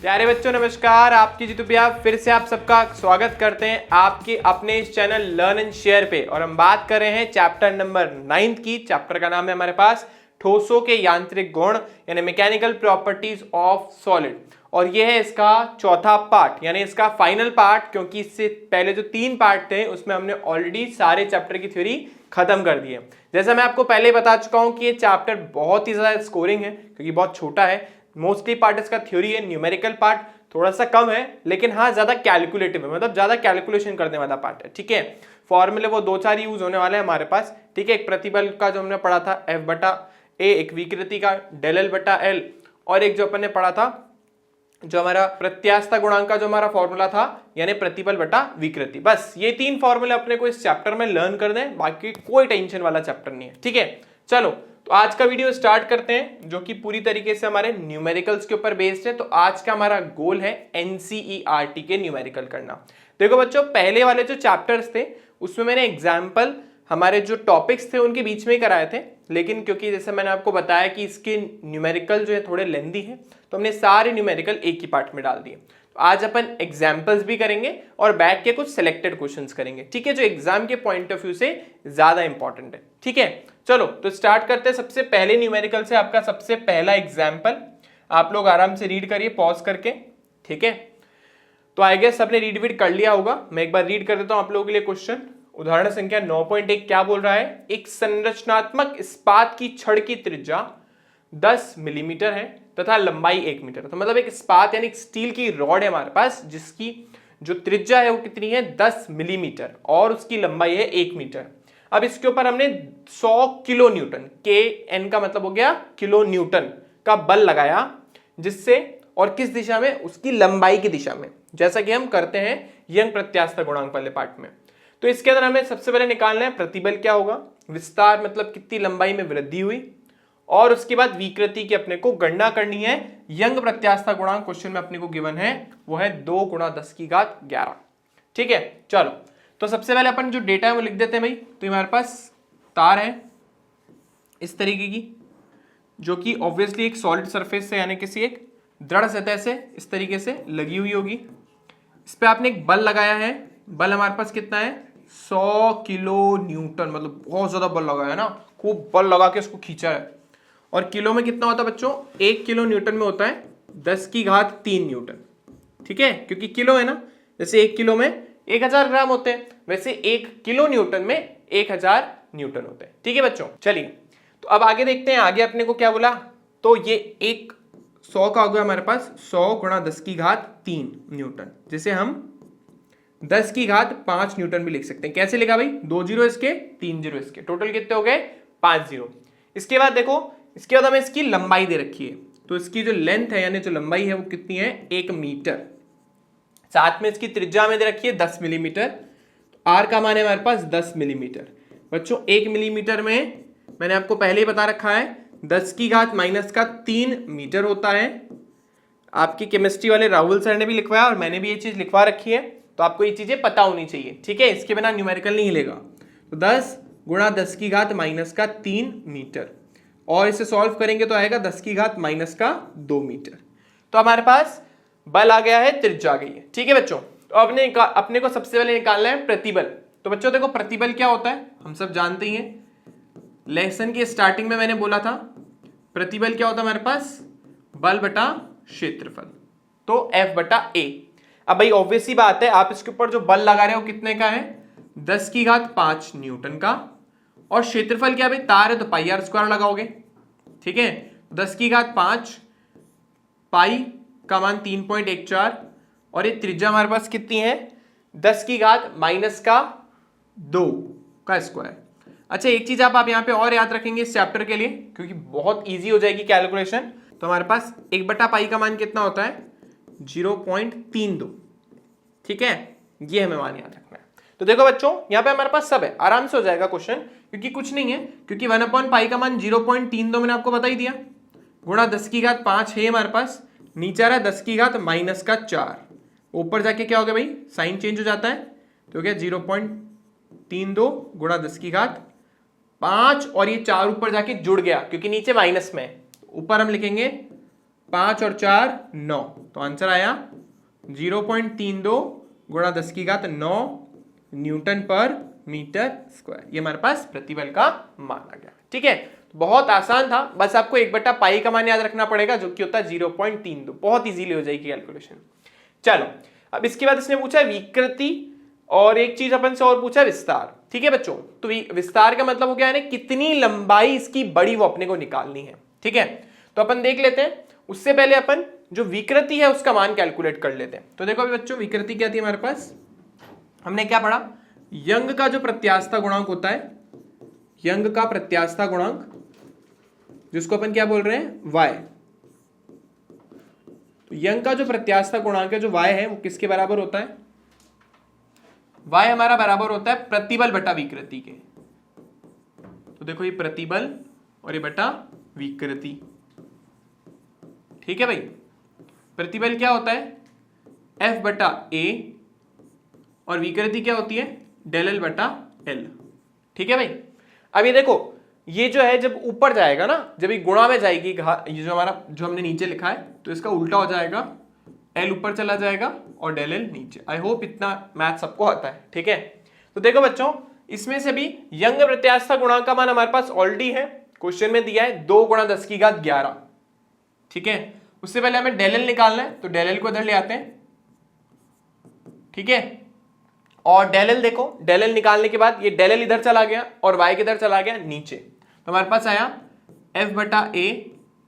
प्यारे बच्चों नमस्कार, आपकी जीतू भैया फिर से आप सबका स्वागत करते हैं आपके अपने इस चैनल लर्न एंड शेयर पे। और हम बात कर रहे हैं चैप्टर नंबर 9 की। चैप्टर का नाम है हमारे पास ठोसों के यांत्रिक गुण यानी मैकेनिकल प्रॉपर्टीज ऑफ सॉलिड। और ये है इसका चौथा पार्ट यानी इसका फाइनल पार्ट, क्योंकि इससे पहले जो 3 पार्ट थे उसमें हमने ऑलरेडी सारे चैप्टर की थ्योरी खत्म कर दी है। जैसा मैं आपको पहले बता चुका हूं कि ये चैप्टर बहुत ही ज्यादा स्कोरिंग है क्योंकि बहुत छोटा है। मोस्टली पार्ट इसका थ्योरी है, न्यूमेरिकल पार्ट थोड़ा सा कम है, लेकिन हाँ ज्यादा कैलकुलेटिव है, मतलब ज्यादा कैलकुलेशन करने वाला पार्ट है। ठीक है, फॉर्मूले वो 2-4 यूज होने वाले हैं हमारे पास। ठीक है, एक प्रतिबल का जो हमने पढ़ा था F/A, एक विकृति का ΔL/L, और एक जो अपन ने पढ़ा था जो हमारा प्रत्यास्थता गुणांक का जो हमारा फॉर्मूला था यानी प्रतिबल बटा विकृति। बस ये 3 फॉर्मूले अपने को इस चैप्टर में लर्न कर दें, बाकी कोई टेंशन वाला चैप्टर नहीं है। ठीक है, चलो तो आज का वीडियो स्टार्ट करते हैं जो कि पूरी तरीके से हमारे न्यूमेरिकल्स के ऊपर बेस्ड है। तो आज का हमारा गोल है एनसीईआरटी के न्यूमेरिकल करना। देखो बच्चों, पहले वाले जो चैप्टर्स थे उसमें मैंने एग्जाम्पल हमारे जो टॉपिक्स थे उनके बीच में ही कराए थे, लेकिन क्योंकि जैसे मैंने आपको बताया कि इसके न्यूमेरिकल जो है थोड़े लेंदी है तो हमने सारे न्यूमेरिकल एक ही पार्ट में डाल दिए। तो आज अपन एग्जाम्पल्स भी करेंगे और बैठ के कुछ सिलेक्टेड क्वेश्चंस करेंगे। ठीक है, जो एग्जाम के पॉइंट ऑफ व्यू से ज्यादा इंपॉर्टेंट है। ठीक है, चलो तो स्टार्ट करते हैं सबसे पहले न्यूमेरिकल से। आपका सबसे पहला एग्जाम्पल आप लोग आराम से रीड करिए पॉज करके। ठीक है, तो आई गेस सबने रीड वीड कर लिया होगा। मैं एक बार रीड कर देता हूं आप लोगों के लिए क्वेश्चन। उदाहरण संख्या 9.1 क्या बोल रहा है? एक संरचनात्मक इस्पात की छड़ की त्रिज्या 10 मिलीमीटर है तथा लंबाई 1 मीटर। तो मतलब एक इस्पात यानी स्टील की रॉड है हमारे पास जिसकी जो त्रिज्या है वो कितनी है? 10 मिलीमीटर और उसकी लंबाई है 1 मीटर। अब इसके ऊपर हमने 100 किलो न्यूटन, के एन का मतलब हो गया किलो न्यूटन का बल लगाया, जिससे और किस दिशा में? उसकी लंबाई की दिशा में, जैसा कि हम करते हैं यंग प्रत्यास्थता गुणांक वाले पार्ट में। तो इसके अंदर हमें सबसे पहले निकालना है प्रतिबल क्या होगा, विस्तार मतलब कितनी लंबाई में वृद्धि हुई, और उसके बाद विकृति की अपने को गणना करनी है। यंग प्रत्यास्थता गुणांक क्वेश्चन में अपने को गिवन है वो है 2 × 10⁻11। ठीक है, चलो तो सबसे पहले अपन जो डेटा है वो लिख देते हैं भाई। तो हमारे पास तार है इस तरीके की जो कि ऑब्वियसली एक सॉलिड सरफेस से यानी किसी एक दृढ़ सतह से इस तरीके से लगी हुई होगी। इस पे आपने एक बल लगाया है। बल हमारे पास कितना है? 100 किलो न्यूटन, मतलब बहुत ज्यादा बल लगाया है ना, खूब बल लगा के इसको खींचा है। और किलो में कितना होता है बच्चों? 1 किलो न्यूटन में होता है 10⁻³ न्यूटन। ठीक है, क्योंकि किलो है ना, जैसे 1 किलो में 1000 ग्राम होते हैं, वैसे 1 किलो न्यूटन में 1000 न्यूटन होते हैं। ठीक है बच्चों, चलिए तो अब आगे देखते हैं आगे अपने को क्या बोला। तो ये एक 100 का हो गया हमारे पास 100 × 10⁻³ न्यूटन, जिसे हम 10⁵5 न्यूटन भी लिख सकते हैं। कैसे लिखा भाई? 2 जीरो इसके 3 जीरो इसके, टोटल कितने हो गए? 5 जीरो। इसके बाद देखो, इसके बाद हमें इसकी लंबाई दे रखी है। तो इसकी जो लेंथ है यानी जो लंबाई है वो कितनी है? 1 मीटर। साथ में इसकी त्रिज्या में दे रखी है 10 मिलीमीटर। तो आर का मान है हमारे पास 10 मिलीमीटर। बच्चों 1 मिलीमीटर में मैंने आपको पहले ही बता रखा है 10⁻³ मीटर होता है। आपकी केमिस्ट्री वाले राहुल सर ने भी लिखवाया और मैंने भी ये चीज लिखवा रखी है, तो आपको ये चीजें पता होनी चाहिए। ठीक है, इसके बिना न्यूमेरिकल नहीं हिलेगा। तो 10 × 10⁻³ मीटर, और इसे सॉल्व करेंगे तो आएगा 10⁻² मीटर। तो हमारे पास बल आ गया है, त्रिज्या आ गई है। ठीक है बच्चों, तो अपने को सबसे पहले निकालना है प्रतिबल। तो बच्चों देखो प्रतिबल क्या होता है हम सब जानते ही हैं। लेसन की स्टार्टिंग में मैंने बोला था प्रतिबल क्या होता है हमारे पास? बल बटा क्षेत्रफल, तो F/A। अब भाई ऑब्वियस सी बात है, आप इसके ऊपर जो बल लगा रहे हो कितने का है? 10⁵5 न्यूटन का। और क्षेत्रफल क्या भाई? तार है तो πr² लगाओगे। ठीक है, 10⁵5 पाई का मान 3.14, और ये त्रिज्या हमारे पास कितनी है? 10⁻² का स्क्वायर। अच्छा एक चीज आप यहाँ पे और याद रखेंगे इस चैप्टर के लिए, क्योंकि बहुत इजी हो जाएगी कैलकुलेशन। तो हमारे पास 1/π का मान कितना होता है? 0.32। ठीक है, ये हमें मान याद रखना है। तो देखो बच्चों यहाँ पे हमारे पास सब है, आराम से हो जाएगा क्वेश्चन, क्योंकि कुछ नहीं है, क्योंकि 1/π का मान 0.32 मैंने आपको बता ही दिया, गुणा 10⁵5 है हमारे पास, नीचे आ रहा है 10⁻⁻4। ऊपर जाके क्या हो गया भाई? साइन चेंज हो जाता है, तो हो गया 0.32 गुणा 10⁵5, और ये 4 ऊपर जाके जुड़ गया क्योंकि नीचे माइनस में, ऊपर हम लिखेंगे 5 और 4 9, तो आंसर आया 0.32 गुणा 10 की घात 9 न्यूटन पर मीटर स्क्वायर। ये हमारे पास प्रतिबल का मान आ गया। ठीक है, बहुत आसान था, बस आपको 1/पाई का मान याद रखना पड़ेगा जो कि होता है 0.32। बहुत इजीली हो जाएगी कैलकुलेशन। चलो, अब इसके बाद इसने पूछा विकृति और एक चीज अपन से और पूछा विस्तार। ठीक है बच्चों, तो विस्तार का मतलब हो गया है ना कितनी लंबाई इसकी बड़ी वो अपने को निकालनी है। ठीक है, तो अपन देख लेते हैं। उससे पहले अपन जो विकृति है उसका मान कैलकुलेट कर लेते हैं। तो देखो अभी बच्चों, विकृति क्या थी हमारे पास, हमने क्या पढ़ा, यंग का जो प्रत्यास्थता गुणांक होता है, यंग का प्रत्यास्थता गुणांक जिसको अपन क्या बोल रहे हैं, y। तो यंग का जो प्रत्यास्थता गुणांक है जो y है वो किसके बराबर होता है, y हमारा बराबर होता है प्रतिबल बटा विकृति के। तो देखो ये प्रतिबल और ये बटा विकृति। ठीक है भाई, प्रतिबल क्या होता है F बटा A और विकृति क्या होती है डेल L बटा L। ठीक है भाई, अब ये देखो ये जो है जब ऊपर जाएगा ना, जब ये गुणा में जाएगी, ये जो हमारा जो हमने नीचे लिखा है तो इसका उल्टा हो जाएगा, L ऊपर चला जाएगा और डेल L नीचे। आई होप इतना मैथ सबको आता है। ठीक है, तो देखो बच्चों, इसमें से भी यंग प्रत्यास्थता गुणांक का मान हमारे पास ऑलरेडी है, क्वेश्चन में दिया है 2 गुणा 10 की घात 11। ठीक है, उससे पहले हमें डेल L निकालना है, तो डेल L को इधर ले आते हैं। ठीक है, और डेल L देखो, डेल L निकालने के बाद ये डेल L इधर चला गया और y किधर चला गया नीचे, तो हमारे पास आया F बटा A,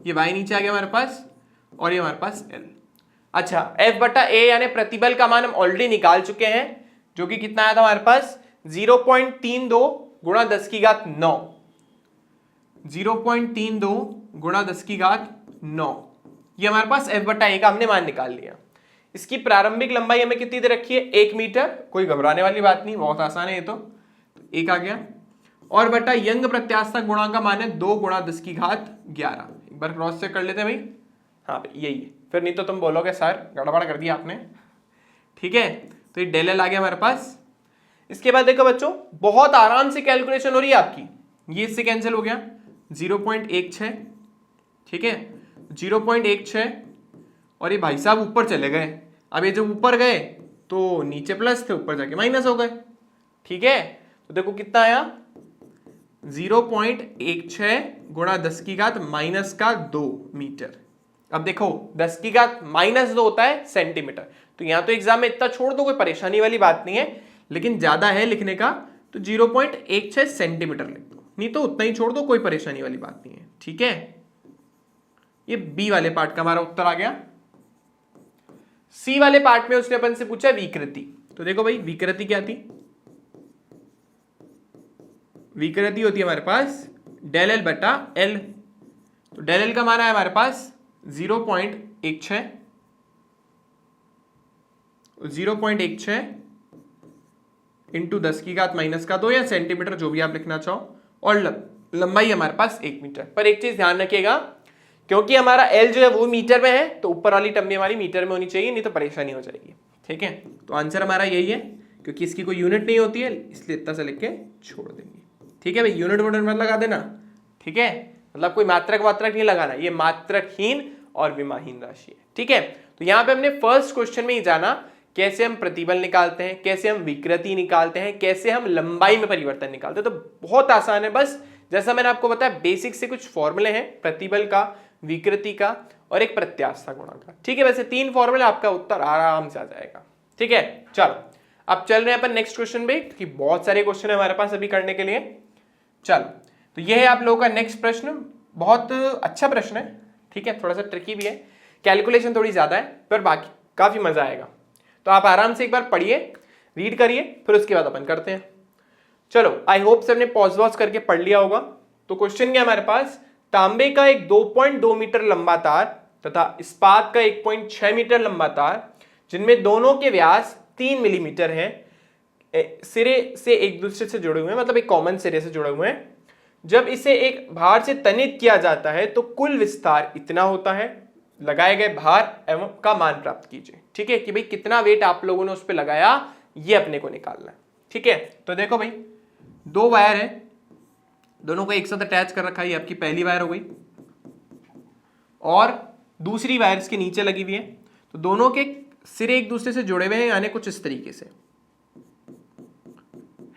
ये y नीचे आ गया हमारे पास, और ये हमारे पास L। अच्छा, F बटा A यानी प्रतिबल का मान हम ऑलरेडी निकाल चुके हैं, जो कि कितना आया था हमारे पास 0.32 गुणा 10 की घात 9, 0.32 गुणा 10 की घात 9। ये हमारे पास F बटा A का हमने मान निकाल लिया। इसकी प्रारंभिक लंबाई हमें कितनी दे रखी है 1 मीटर, कोई घबराने वाली बात नहीं, बहुत आसान है ये तो, 1 आ गया। और बटा यंग प्रत्यास्थता गुणांक का मान है 2 गुणा 10 की घात 11। एक बार क्रॉस चेक कर लेते हैं भाई, हाँ भाई यही है, फिर नहीं तो तुम बोलोगे सर गड़बड़ कर दिया आपने। ठीक है, तो ये डेल L आ गया हमारे पास। इसके बाद देखो बच्चों, बहुत आराम से कैलकुलेशन हो रही है आपकी, ये इससे कैंसिल हो गया 0.16। ठीक है, 0.16 और ये भाई साहब ऊपर चले गए। अब ये जब ऊपर गए तो नीचे प्लस थे, ऊपर जाके माइनस हो गए। ठीक है, तो देखो कितना आया 0.16 गुणा 10 की घात माइनस का 2 मीटर। अब देखो 10 की घात माइनस 2 होता है सेंटीमीटर, तो यहां तो एग्जाम में इतना छोड़ दो, कोई परेशानी वाली बात नहीं है, लेकिन ज्यादा है लिखने का तो 0.16 सेंटीमीटर लिख दो, नहीं तो उतना ही छोड़ दो, कोई परेशानी वाली बात नहीं है। ठीक है, ये बी वाले पार्ट का हमारा उत्तर आ गया। सी वाले पार्ट में उसने अपन से पूछा विकृति। तो देखो भाई विकृति क्या थी, विकृति होती है हमारे पास डेल L बटा L। तो डेल L का मान है हमारे पास 0.16, 0.16 इंटू 10 की घात माइनस का 2 या सेंटीमीटर जो भी आप लिखना चाहो, और लंबाई हमारे पास 1 मीटर। पर एक चीज ध्यान रखिएगा, क्योंकि हमारा L जो है वो मीटर में है, तो ऊपर वाली टर्म हमारी मीटर में होनी चाहिए, नहीं तो परेशानी हो जाएगी। ठीक है, तो आंसर हमारा यही है, क्योंकि इसकी कोई यूनिट नहीं होती है इसलिए इतना से लिख के छोड़ देंगे। ठीक है भाई, यूनिट वोनिट मत लगा देना। ठीक है, मतलब कोई मात्रक वात्रक नहीं लगाना, ये मात्रकहीन और विमाहीन राशि है। ठीक है, तो यहाँ पे हमने फर्स्ट क्वेश्चन में ही जाना कैसे हम प्रतिबल निकालते हैं, कैसे हम विकृति निकालते हैं, कैसे हम लंबाई में परिवर्तन निकालते हैं। तो बहुत आसान है, बस जैसा मैंने आपको बताया बेसिक से कुछ फॉर्मूले हैं प्रतिबल का, विकृति का और एक प्रत्यास्थता गुणांक का। ठीक है, वैसे 3 फॉर्मूले, आपका उत्तर आराम से आ जाएगा। ठीक है, चलो अब चल रहे हैं अपन नेक्स्ट क्वेश्चन पे, क्योंकि बहुत सारे क्वेश्चन है हमारे पास अभी करने के लिए। चलो, तो ये है आप लोगों का नेक्स्ट प्रश्न, बहुत अच्छा प्रश्न है। ठीक है, थोड़ा सा ट्रिकी भी है, कैलकुलेशन थोड़ी ज्यादा है, पर बाकी काफी मजा आएगा। तो आप आराम से एक बार पढ़िए, रीड करिए, फिर उसके बाद अपन करते हैं। चलो, आई होप सबने पॉज वॉज करके पढ़ लिया होगा। तो क्वेश्चन क्या हमारे पास, तांबे का एक 2.2 मीटर लंबा तार तथा इस्पात का 1.6 मीटर लंबा तार, जिनमें दोनों के व्यास 3 मिलीमीटर हैं, सिरे से एक दूसरे से जुड़े हुए हैं, मतलब एक कॉमन सिरे से जुड़े हुए हैं। जब इसे एक भार से तनित किया जाता है तो कुल विस्तार इतना होता है। लगाए गए भार एवं का मान प्राप्त कीजिए। ठीक है, कि भाई कितना वेट आप लोगों ने उस पर लगाया, ये अपने को निकालना है। ठीक है, तो देखो भाई 2 वायर है, दोनों को एक साथ अटैच कर रखा है, ये आपकी पहली वायर हो गई, और दूसरी वायर इसके नीचे लगी हुई है, तो दोनों के सिरे एक दूसरे से जुड़े हुए हैं, यानी कुछ इस तरीके से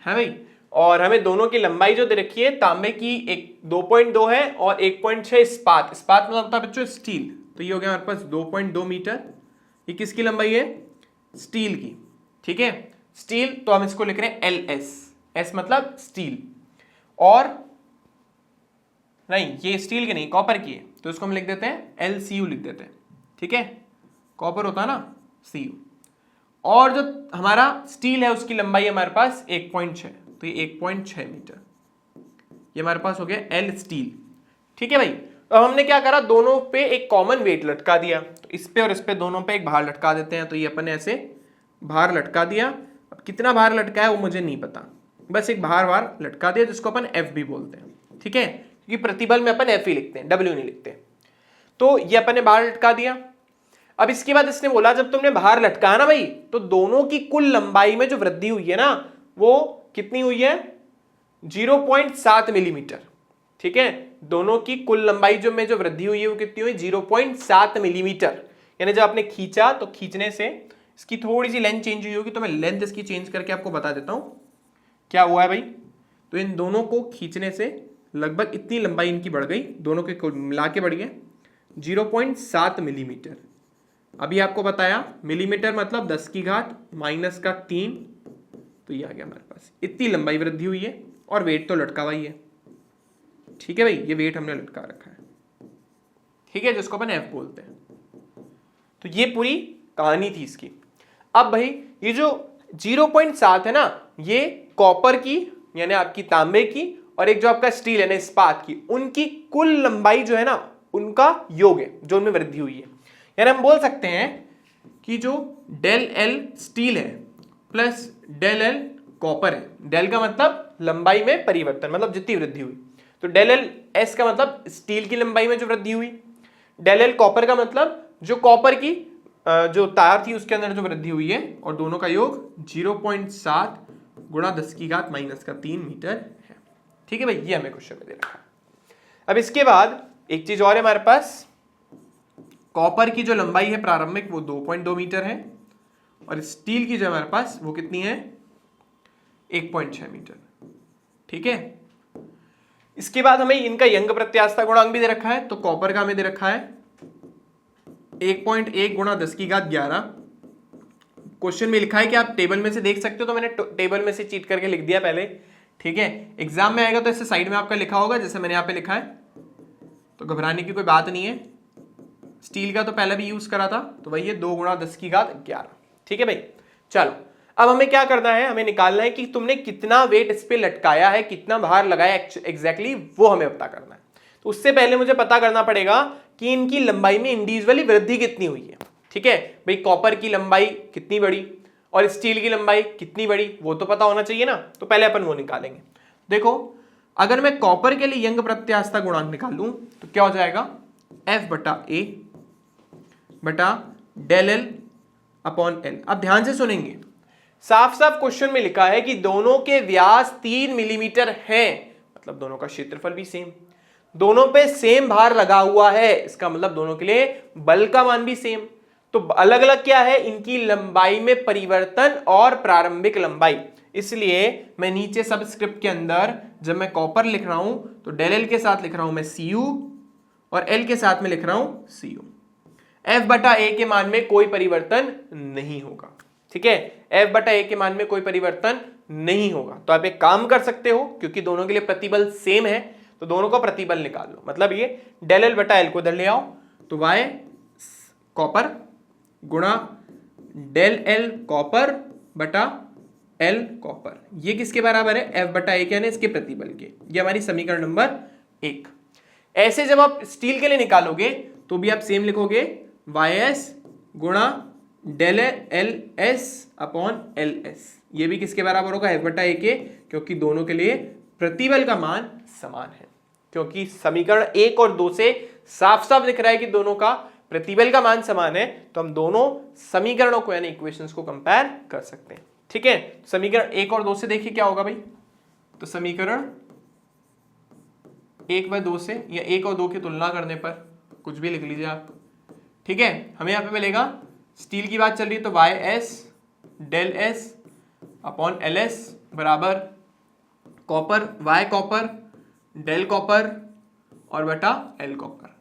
है भाई। और हमें दोनों की लंबाई जो दे रखी है, तांबे की एक 2.2 है और 1.6 इस्पात, इस्पात मतलब होता है बच्चों स्टील, तो ये हो गया हमारे पास 2.2 मीटर। ये किसकी लंबाई है? स्टील की, ठीक है, स्टील, तो हम इसको लिख रहे हैं LS, S मतलब स्टील, और नहीं ये स्टील की नहीं कॉपर की है, तो इसको हम लिख देते हैं LCU लिख देते हैं, ठीक है, कॉपर होता है ना CU। और जो हमारा स्टील है उसकी लंबाई है हमारे पास 1.6, तो ये 1.6 मीटर, ये हमारे पास हो गया L स्टील, ठीक है भाई। तो अब हमने क्या करा, दोनों पे एक कॉमन वेट लटका दिया, तो इस पे और इस पे दोनों पे एक भार लटका देते हैं, तो ये अपन ऐसे भार लटका दिया। अब कितना भार लटका है वो मुझे नहीं पता, बस एक भार लटका दिया जिसको अपन F भी बोलते हैं, ठीक है, क्योंकि प्रतिबल में अपन F ही लिखते हैं, W नहीं लिखते। तो ये अपन ने भार लटका दिया। अब इसके बाद इसने बोला जब तुमने भार लटकाया ना भाई, तो दोनों की कुल लंबाई में जो वृद्धि हुई है ना, वो कितनी हुई है? 0.7 मिलीमीटर, ठीक है, दोनों की कुल लंबाई में जो वृद्धि हुई है वो कितनी हुई? 0.7 मिलीमीटर। यानी जब आपने खींचा तो खींचने से इसकी थोड़ी सी लेंथ चेंज हुई होगी, तो मैं लेंथ इसकी चेंज करके आपको बता देता हूं क्या हुआ है भाई। तो इन दोनों को खींचने से लगभग इतनी लंबाई इनकी बढ़ गई, दोनों के कुल मिला के बढ़ गए 0.7 मिलीमीटर। अभी आपको बताया मिलीमीटर मतलब 10 की घात -3, तो ये आ गया हमारे पास, इतनी लंबाई वृद्धि हुई है, और वेट तो लटका हुआ ही है, ठीक है भाई, ये वेट हमने लटका रखा है, ठीक है, जिसको अपन F बोलते हैं। तो ये पूरी कहानी थी इसकी। अब भाई ये जो 0.7 है ना, ये कॉपर की यानी आपकी तांबे की, और एक जो आपका स्टील है ना इस्पात की, उनकी कुल लंबाई जो है ना उनका योग है जो उनमें वृद्धि हुई है। यानी हम बोल सकते हैं कि जो डेल एल स्टील है प्लस डेल एल कॉपर है, डेल का मतलब लंबाई में परिवर्तन, मतलब जितनी वृद्धि हुई, तो डेल एल एस का मतलब स्टील की लंबाई में जो वृद्धि हुई, डेल एल कॉपर का मतलब जो कॉपर की जो तार थी उसके अंदर जो वृद्धि हुई है, और दोनों का योग 0.7 गुणा 10 की घात -3 मीटर है, ठीक है भाई, ये हमें क्वेश्चन में दे रखा है। अब इसके बाद एक चीज और है हमारे पास, कॉपर की जो लंबाई है प्रारंभिक वो 2.2 मीटर है, और स्टील की जो हमारे पास वो कितनी है? 1.6 मीटर, ठीक है। इसके बाद हमें इनका यंग प्रत्यास्थता गुणांक भी दे रखा है, तो कॉपर का हमें दे रखा है 1.1 गुणा 10 की घात 11। क्वेश्चन में लिखा है कि आप टेबल में से देख सकते हो, तो मैंने टेबल में से चीट करके लिख दिया पहले, ठीक है, एग्जाम में आएगा तो इससे साइड में आपका लिखा होगा जैसे मैंने यहाँ पे लिखा है, तो घबराने की कोई बात नहीं है। स्टील का तो पहले भी यूज करा था, तो वही है 2 गुणा 10 की घात 11, ठीक है भाई। चलो अब हमें क्या करना है, हमें निकालना है कि तुमने कितना वेट इस पे लटकाया है, कितना भार लगाया एग्जैक्टली, वो हमें पता करना है। तो उससे पहले मुझे पता करना पड़ेगा कि इनकी लंबाई में इंडिविजुअली वृद्धि कितनी हुई है, ठीक है भाई। कॉपर की लंबाई कितनी बढ़ी और स्टील की लंबाई कितनी बढ़ी, वो तो पता होना चाहिए ना, तो पहले अपन वो निकालेंगे। देखो अगर मैं कॉपर के लिए यंग प्रत्यास्थता गुणांक निकालूं तो क्या हो जाएगा? F बटा A बटा डेल एल अपॉन एल। अब ध्यान से सुनेंगे, साफ साफ क्वेश्चन में लिखा है कि दोनों के व्यास 3 मिलीमीटर हैं, मतलब दोनों का क्षेत्रफल भी सेम, दोनों पे सेम भार लगा हुआ है, इसका मतलब दोनों के लिए बल का मान भी सेम। तो अलग अलग क्या है? इनकी लंबाई में परिवर्तन और प्रारंभिक लंबाई। इसलिए मैं नीचे सबस्क्रिप्ट के अंदर जब मैं कॉपर लिख रहा हूं तो डेल एल के साथ लिख रहा हूं मैं Cu, और एल के साथ में लिख रहा हूं Cu। F बटा A के मान में कोई परिवर्तन नहीं होगा, ठीक है, F बटा A के मान में कोई परिवर्तन नहीं होगा। तो आप एक काम कर सकते हो, क्योंकि दोनों के लिए प्रतिबल सेम है, तो दोनों का प्रतिबल निकाल लो। मतलब ये डेल एल बटा एल को इधर ले आओ, तो y कॉपर गुणा डेल एल कॉपर बटा एल कॉपर, ये किसके बराबर है? F बटा A के, यानी इसके प्रतिबल के। ये हमारी समीकरण नंबर 1। ऐसे जब आप स्टील के लिए निकालोगे तो भी आप सेम लिखोगे, YS गुणा del L S upon L S, ये भी किसके बराबर होगा? F बटा A के, क्योंकि दोनों के लिए प्रतिबल का मान समान है। क्योंकि समीकरण 1 और 2 से साफ साफ दिख रहा है कि दोनों का प्रतिबल का मान समान है, तो हम दोनों समीकरणों को यानी इक्वेशंस को कंपेयर कर सकते हैं, ठीक है। समीकरण 1 और 2 से देखिए क्या होगा भाई, तो समीकरण 1 व 2 से या 1 और 2 की तुलना करने पर कुछ भी लिख लीजिए आप, ठीक है, हमें यहाँ पे मिलेगा, स्टील की बात चल रही है तो Y S del S upon L S बराबर copper, Y copper del copper और बटा एल कॉपर।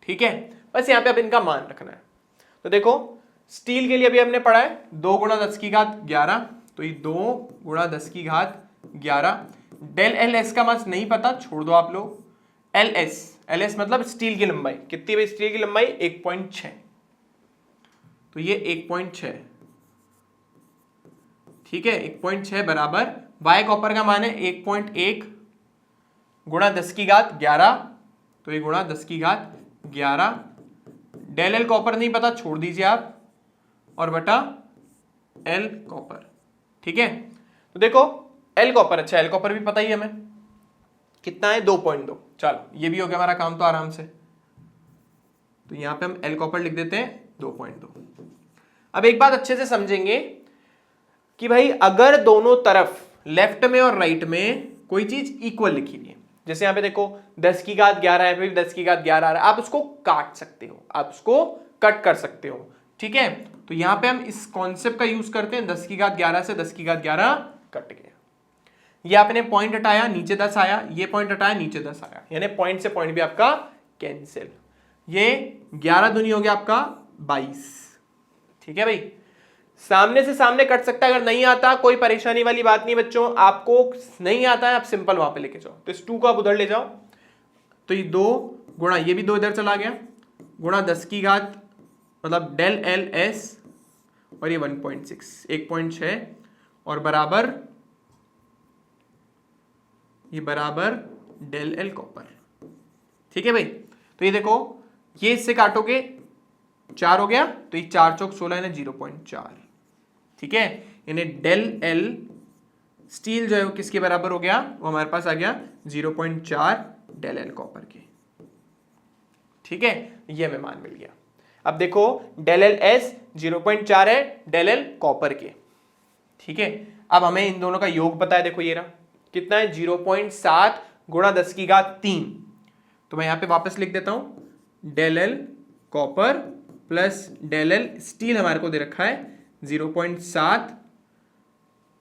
ठीक है, बस यहाँ पे अब इनका मान रखना है। तो देखो स्टील के लिए अभी हमने पढ़ा है 2 गुणा 10 की घात 11, तो ये 2 गुणा 10 की घात 11। डेल एल एस का मान नहीं पता, छोड़ दो आप लोग। एल एस मतलब स्टील की लंबाई कितनी है? स्टील की लंबाई 1.6, तो ये 1.6, ठीक है, 1.6 बराबर वाई कॉपर का मान है 1.1 गुणा 10 की घात 11, तो ये गुणा 10 की घात 11। डेल एल कॉपर नहीं पता, छोड़ दीजिए आप, और बटा एल कॉपर। ठीक है, तो देखो एल कॉपर, अच्छा एल कॉपर भी पता ही है हमें कितना है 2.2। चलो ये भी हो गया हमारा काम तो आराम से, तो यहां पे हम एल कॉपर लिख देते हैं 2.2। अब एक बात अच्छे से समझेंगे कि भाई अगर दोनों तरफ लेफ्ट में और राइट में कोई चीज इक्वल लिखी हुई है, जैसे यहां पे देखो 10 की घात 11 है, फिर 10 की घात 11 आ रहा है, आप उसको काट सकते हो, आप उसको कट कर सकते हो। ठीक है, तो यहां पे हम इस कॉन्सेप्ट का यूज करते हैं, 10 की घात 11 से 10 की घात 11 कट गया, ये आपने पॉइंट हटाया नीचे 10 आया, ये पॉइंट हटाया नीचे 10 आया, यानी पॉइंट से पॉइंट भी आपका कैंसिल। ये 11 दूनी हो गया आपका 22। ठीक है भाई, सामने से सामने कट सकता है, अगर नहीं आता कोई परेशानी वाली बात नहीं बच्चों, आपको नहीं आता है आप सिंपल वहां पे लेके जाओ, तो इस 2 को आप उधर ले जाओ, तो ये 2 गुणा ये भी 2 इधर चला गया, गुणा 10 की घात मतलब डेल एल एस और ये 1.6 1.6 और बराबर ये बराबर डेल एल कॉपर। ठीक है भाई, तो ये देखो ये इससे काटोगे 4 हो गया, तो ये 4 चौक 16 है ना 0.4। ठीक है, यानी डेल एल स्टील जो है वो किसके बराबर हो गया, वो हमारे पास आ गया 0.4 डेल एल कॉपर के। ठीक है, ये हमें मान मिल गया। अब देखो डेल एल एस 0.4 है डेल एल कॉपर के। ठीक है, अब हमें इन दोनों का योग पता है, देखो ये रहा कितना है 0.7 गुणा 10 की घात 3, तो मैं यहां पे वापस लिख देता हूं del L copper plus del L steel हमारे को दे रखा है 0.7।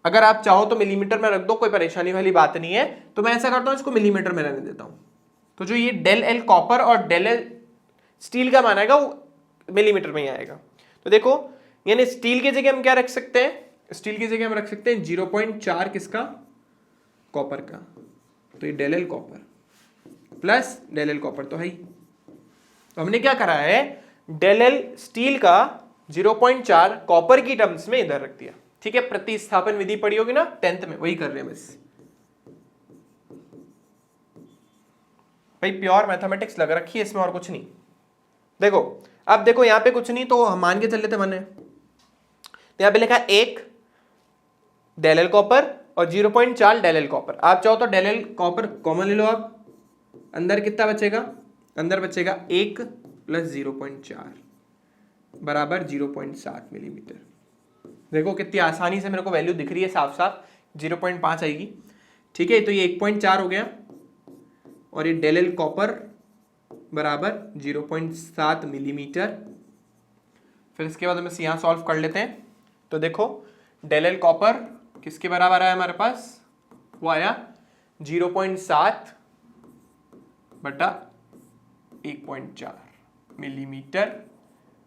अगर आप चाहो तो मिलीमीटर में रख दो, कोई परेशानी वाली बात नहीं है, तो मैं ऐसा करता हूं इसको मिलीमीटर में रहने देता हूं, तो जो ये डेल एल कॉपर और डेल एल स्टील का मान आएगा वो मिलीमीटर में ही आएगा। तो देखो यानी स्टील की जगह हम क्या रख सकते हैं, स्टील की जगह हम रख सकते हैं 0.4 किसका, कॉपर का, तो ये del L copper plus del L copper तो है ही, तो हमने क्या करा है डेल एल स्टील का 0.4 कॉपर की टर्म्स में इधर रख दिया। ठीक है, प्रतिस्थापन विधि पड़ी होगी ना 10th में, वही कर रहे हैं बस भाई, प्योर मैथमेटिक्स लग रखी है इसमें और कुछ नहीं। देखो अब देखो यहां पे कुछ नहीं, तो हम मान के चल लेते बने, तो यहां पे लिखा 1 डेल एल कॉपर और 0.4 डेल एल कॉपर। आप चाहो तो डेल एल कॉपर कॉमन ले लो आप, अंदर कितना बचेगा, अंदर बचेगा 1 प्लस 0.4 बराबर 0.7 मिलीमीटर। देखो कितनी आसानी से मेरे को वैल्यू दिख रही है साफ साफ, 0.5 आएगी। ठीक है, तो ये 1.4 हो गया और ये डेल एल कॉपर बराबर 0.7 मिलीमीटर। फिर इसके बाद हम इसे यहां सॉल्व कर लेते हैं, तो देखो डेल एल कॉपर किसके बराबर आया हमारे पास, वो आया 0.7 बटा 1.4 मिलीमीटर,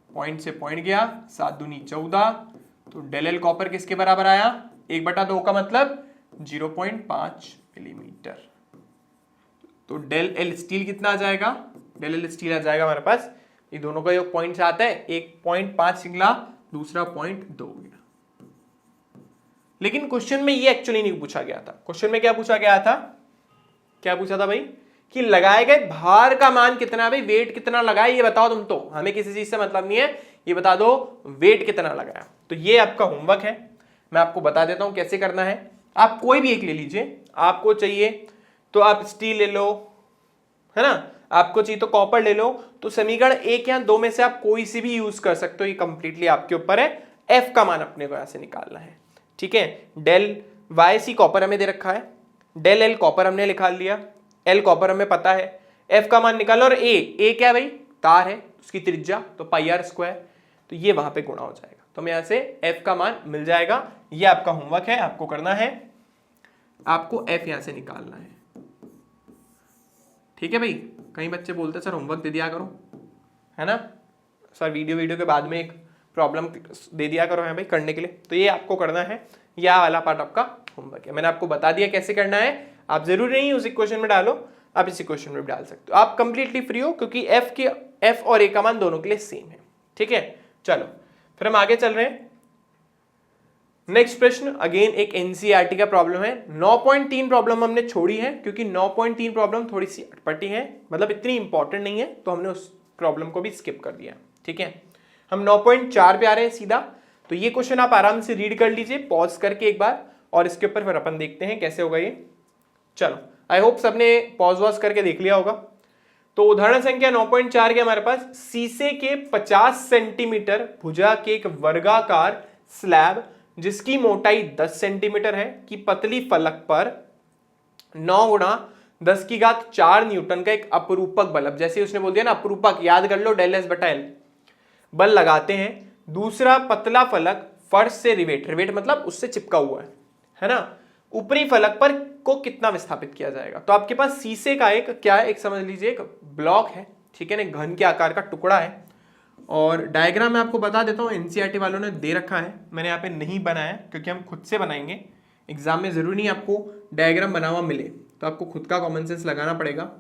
पॉइंट से पॉइंट गया, 7 दूनी 14, तो डेल एल कॉपर किसके बराबर आया 1/2 का मतलब 0.5 मिलीमीटर। तो डेल एल स्टील कितना आ जाएगा, डेल एल स्टील आ जाएगा हमारे पास, ये दोनों का योग पॉइंट से आता है 1.5 निकला, दूसरा 0.2 गया। लेकिन क्वेश्चन में ये एक्चुअली नहीं पूछा गया था, क्वेश्चन में क्या पूछा गया था, क्या पूछा था भाई कि लगाए गए भार का मान कितना है, भाई वेट कितना लगाया ये बताओ तुम, तो हमें किसी चीज से मतलब नहीं है, ये बता दो वेट कितना लगाया। तो ये आपका होमवर्क है, मैं आपको बता देता हूं कैसे करना है। आप कोई भी एक ले लीजिए, आपको चाहिए तो आप स्टील ले लो, है ना, आपको चाहिए तो कॉपर ले लो, तो समीकरण 1 या 2 में से आप कोई सी भी यूज कर सकते हो, ये कंप्लीटली आपके ऊपर है। एफ का मान अपने को यहां से निकालना है। ठीक है, डेल वाई सी कॉपर हमें दे रखा है, डेल एल कॉपर हमने निकाल लिया, एल कॉपर हमें पता है, एफ का मान निकालो, और ए क्या भाई तार है उसकी त्रिज्या, तो पाई आर स्क्वायर, तो ये वहां पे गुणा हो जाएगा। तो हमें यहां से एफ का मान मिल जाएगा। ये आपका होमवर्क है, आपको करना है, आपको एफ यहां से निकालना है। ठीक है भाई, कई बच्चे बोलते हैं सर होमवर्क दे दिया करो, है ना सर, वीडियो के बाद में एक प्रॉब्लम दे दिया करो है भाई करने के लिए। तो ये आपको करना है, यह वाला पार्ट आपका होमवर्क है। मैंने आपको बता दिया कैसे करना है, आप जरूरी नहीं उस इक्वेशन में डालो, आप इस इक्वेशन में भी डाल सकते हो, आप कंप्लीटली फ्री हो, क्योंकि एफ और ए का मान दोनों के लिए सेम है। ठीक है, चलो फिर हम आगे चल रहे हैं। नेक्स्ट प्रश्न अगेन एक एनसीईआरटी का प्रॉब्लम है। 9.3 प्रॉब्लम हमने छोड़ी है, क्योंकि 9.3 प्रॉब्लम थोड़ी सी अटपटी है, मतलब इतनी इंपॉर्टेंट नहीं है, तो हमने उस प्रॉब्लम को भी स्किप कर दिया। ठीक है, हम 9.4 पे आ रहे हैं सीधा। तो ये क्वेश्चन आप आराम से रीड कर लीजिए पॉज करके एक बार, और इसके ऊपर फिर अपन देखते हैं कैसे होगा ये। चलो, आई होप सबने पॉज वॉज करके देख लिया होगा। तो उदाहरण संख्या 9.4 के हमारे पास शीशे के 50 सेंटीमीटर भुजा के एक वर्गाकार स्लैब जिसकी मोटाई 10 सेंटीमीटर है की पतली फलक पर 9 गुणा 10 की घात 4 न्यूटन का एक अपरूपक बल, अब जैसे उसने बोल दिया ना अपरूपक, याद कर लो डेल एस बटा एल, बल लगाते हैं। दूसरा पतला फलक फर्श से रिवेट मतलब उससे चिपका हुआ है ना, ऊपरी फलक पर को कितना विस्थापित किया जाएगा। तो आपके पास शीशे का एक क्या है, एक समझ लीजिए एक ब्लॉक है, ठीक है ना, घन के आकार का टुकड़ा है। और डायग्राम मैं आपको बता देता हूँ, एनसीईआरटी वालों ने दे रखा है, मैंने यहाँ पे नहीं बनाया क्योंकि हम खुद से बनाएंगे। एग्जाम में जरूरी नहीं आपको डायग्राम बना हुआ मिले, तो आपको खुद का कॉमन सेंस लगाना पड़ेगा।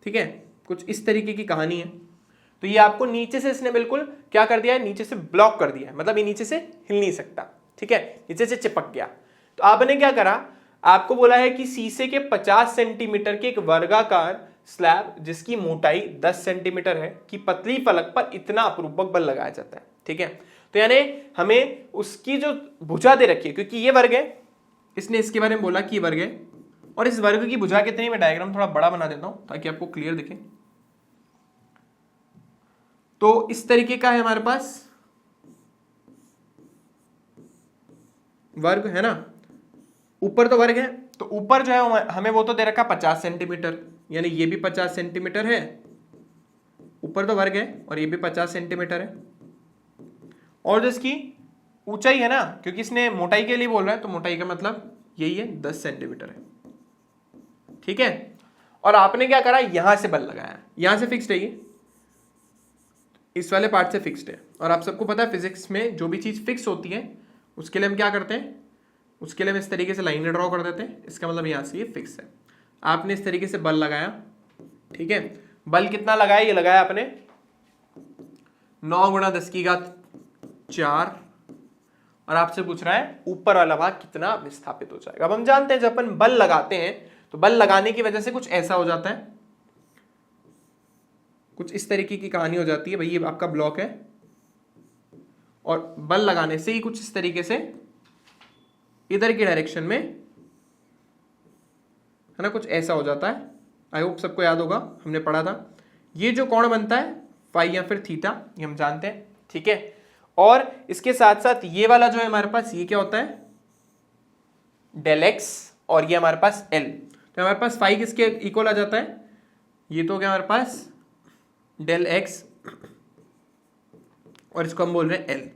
ठीक है, कुछ इस तरीके की कहानी है। तो ये आपको नीचे से इसने बिल्कुल क्या कर दिया है, नीचे से ब्लॉक कर दिया है, मतलब ये नीचे से हिल नहीं सकता। ठीक है, नीचे से चिपक गया। तो आपने क्या करा, आपको बोला है कि शीशे के 50 सेंटीमीटर के एक वर्गाकार स्लैब जिसकी मोटाई 10 सेंटीमीटर है कि पतली फलक पर इतना अपरूपक बल लगाया जाता है। ठीक है, तो यानी हमें उसकी जो भुजा दे रखी है, क्योंकि ये वर्ग है, इसने इसके बारे में बोला कि वर्ग है, और इस वर्ग की भुजा कितनी, मैं डायग्राम थोड़ा बड़ा बना देता हूं ताकि आपको क्लियर दिखे। तो इस तरीके का है हमारे पास वर्ग, है ना, ऊपर तो वर्ग है, तो ऊपर जो है हमें वो तो दे रखा 50 सेंटीमीटर, यानी ये भी 50 सेंटीमीटर है, ऊपर तो वर्ग है, और ये भी 50 सेंटीमीटर है। और जो इसकी ऊंचाई है ना, क्योंकि इसने मोटाई के लिए बोल रहा है, तो मोटाई का मतलब यही है 10 सेंटीमीटर है। ठीक है, और आपने क्या करा, यहां से बल लगाया, यहां से फिक्स्ड है, ये इस वाले पार्ट से फिक्स्ड है। और आप सबको पता है फिजिक्स में जो भी चीज फिक्स होती है उसके लिए हम क्या करते हैं, उसके लिए हम इस तरीके से लाइनें ड्रॉ कर देते हैं, इसका मतलब यहां से ये फिक्स है। आपने इस तरीके से बल लगाया। ठीक है, बल कितना लगाया, ये लगाया आपने 9 गुणा 10 की घात 4, और आपसे पूछ रहा है ऊपर वाला भाग कितना विस्थापित हो जाएगा। अब हम जानते हैं जब अपन बल लगाते हैं तो बल लगाने की वजह से कुछ ऐसा हो जाता है, कुछ इस तरीके की कहानी हो जाती है। भाई ये आपका ब्लॉक है, और बल लगाने से ही कुछ इस तरीके से इधर की डायरेक्शन में, है ना, कुछ ऐसा हो जाता है। आई होप सबको याद होगा, हमने पढ़ा था। ये जो कोण बनता है फाई या फिर थीटा, ये हम जानते हैं। ठीक है, और इसके साथ साथ ये वाला जो है हमारे पास, ये क्या होता है, डेल एक्स, और ये हमारे पास एल। तो हमारे पास फाई किसके इक्वल आ जाता है, ये तो क्या हमारे पास डेल एक्स, और इसको हम बोल रहे हैं एल।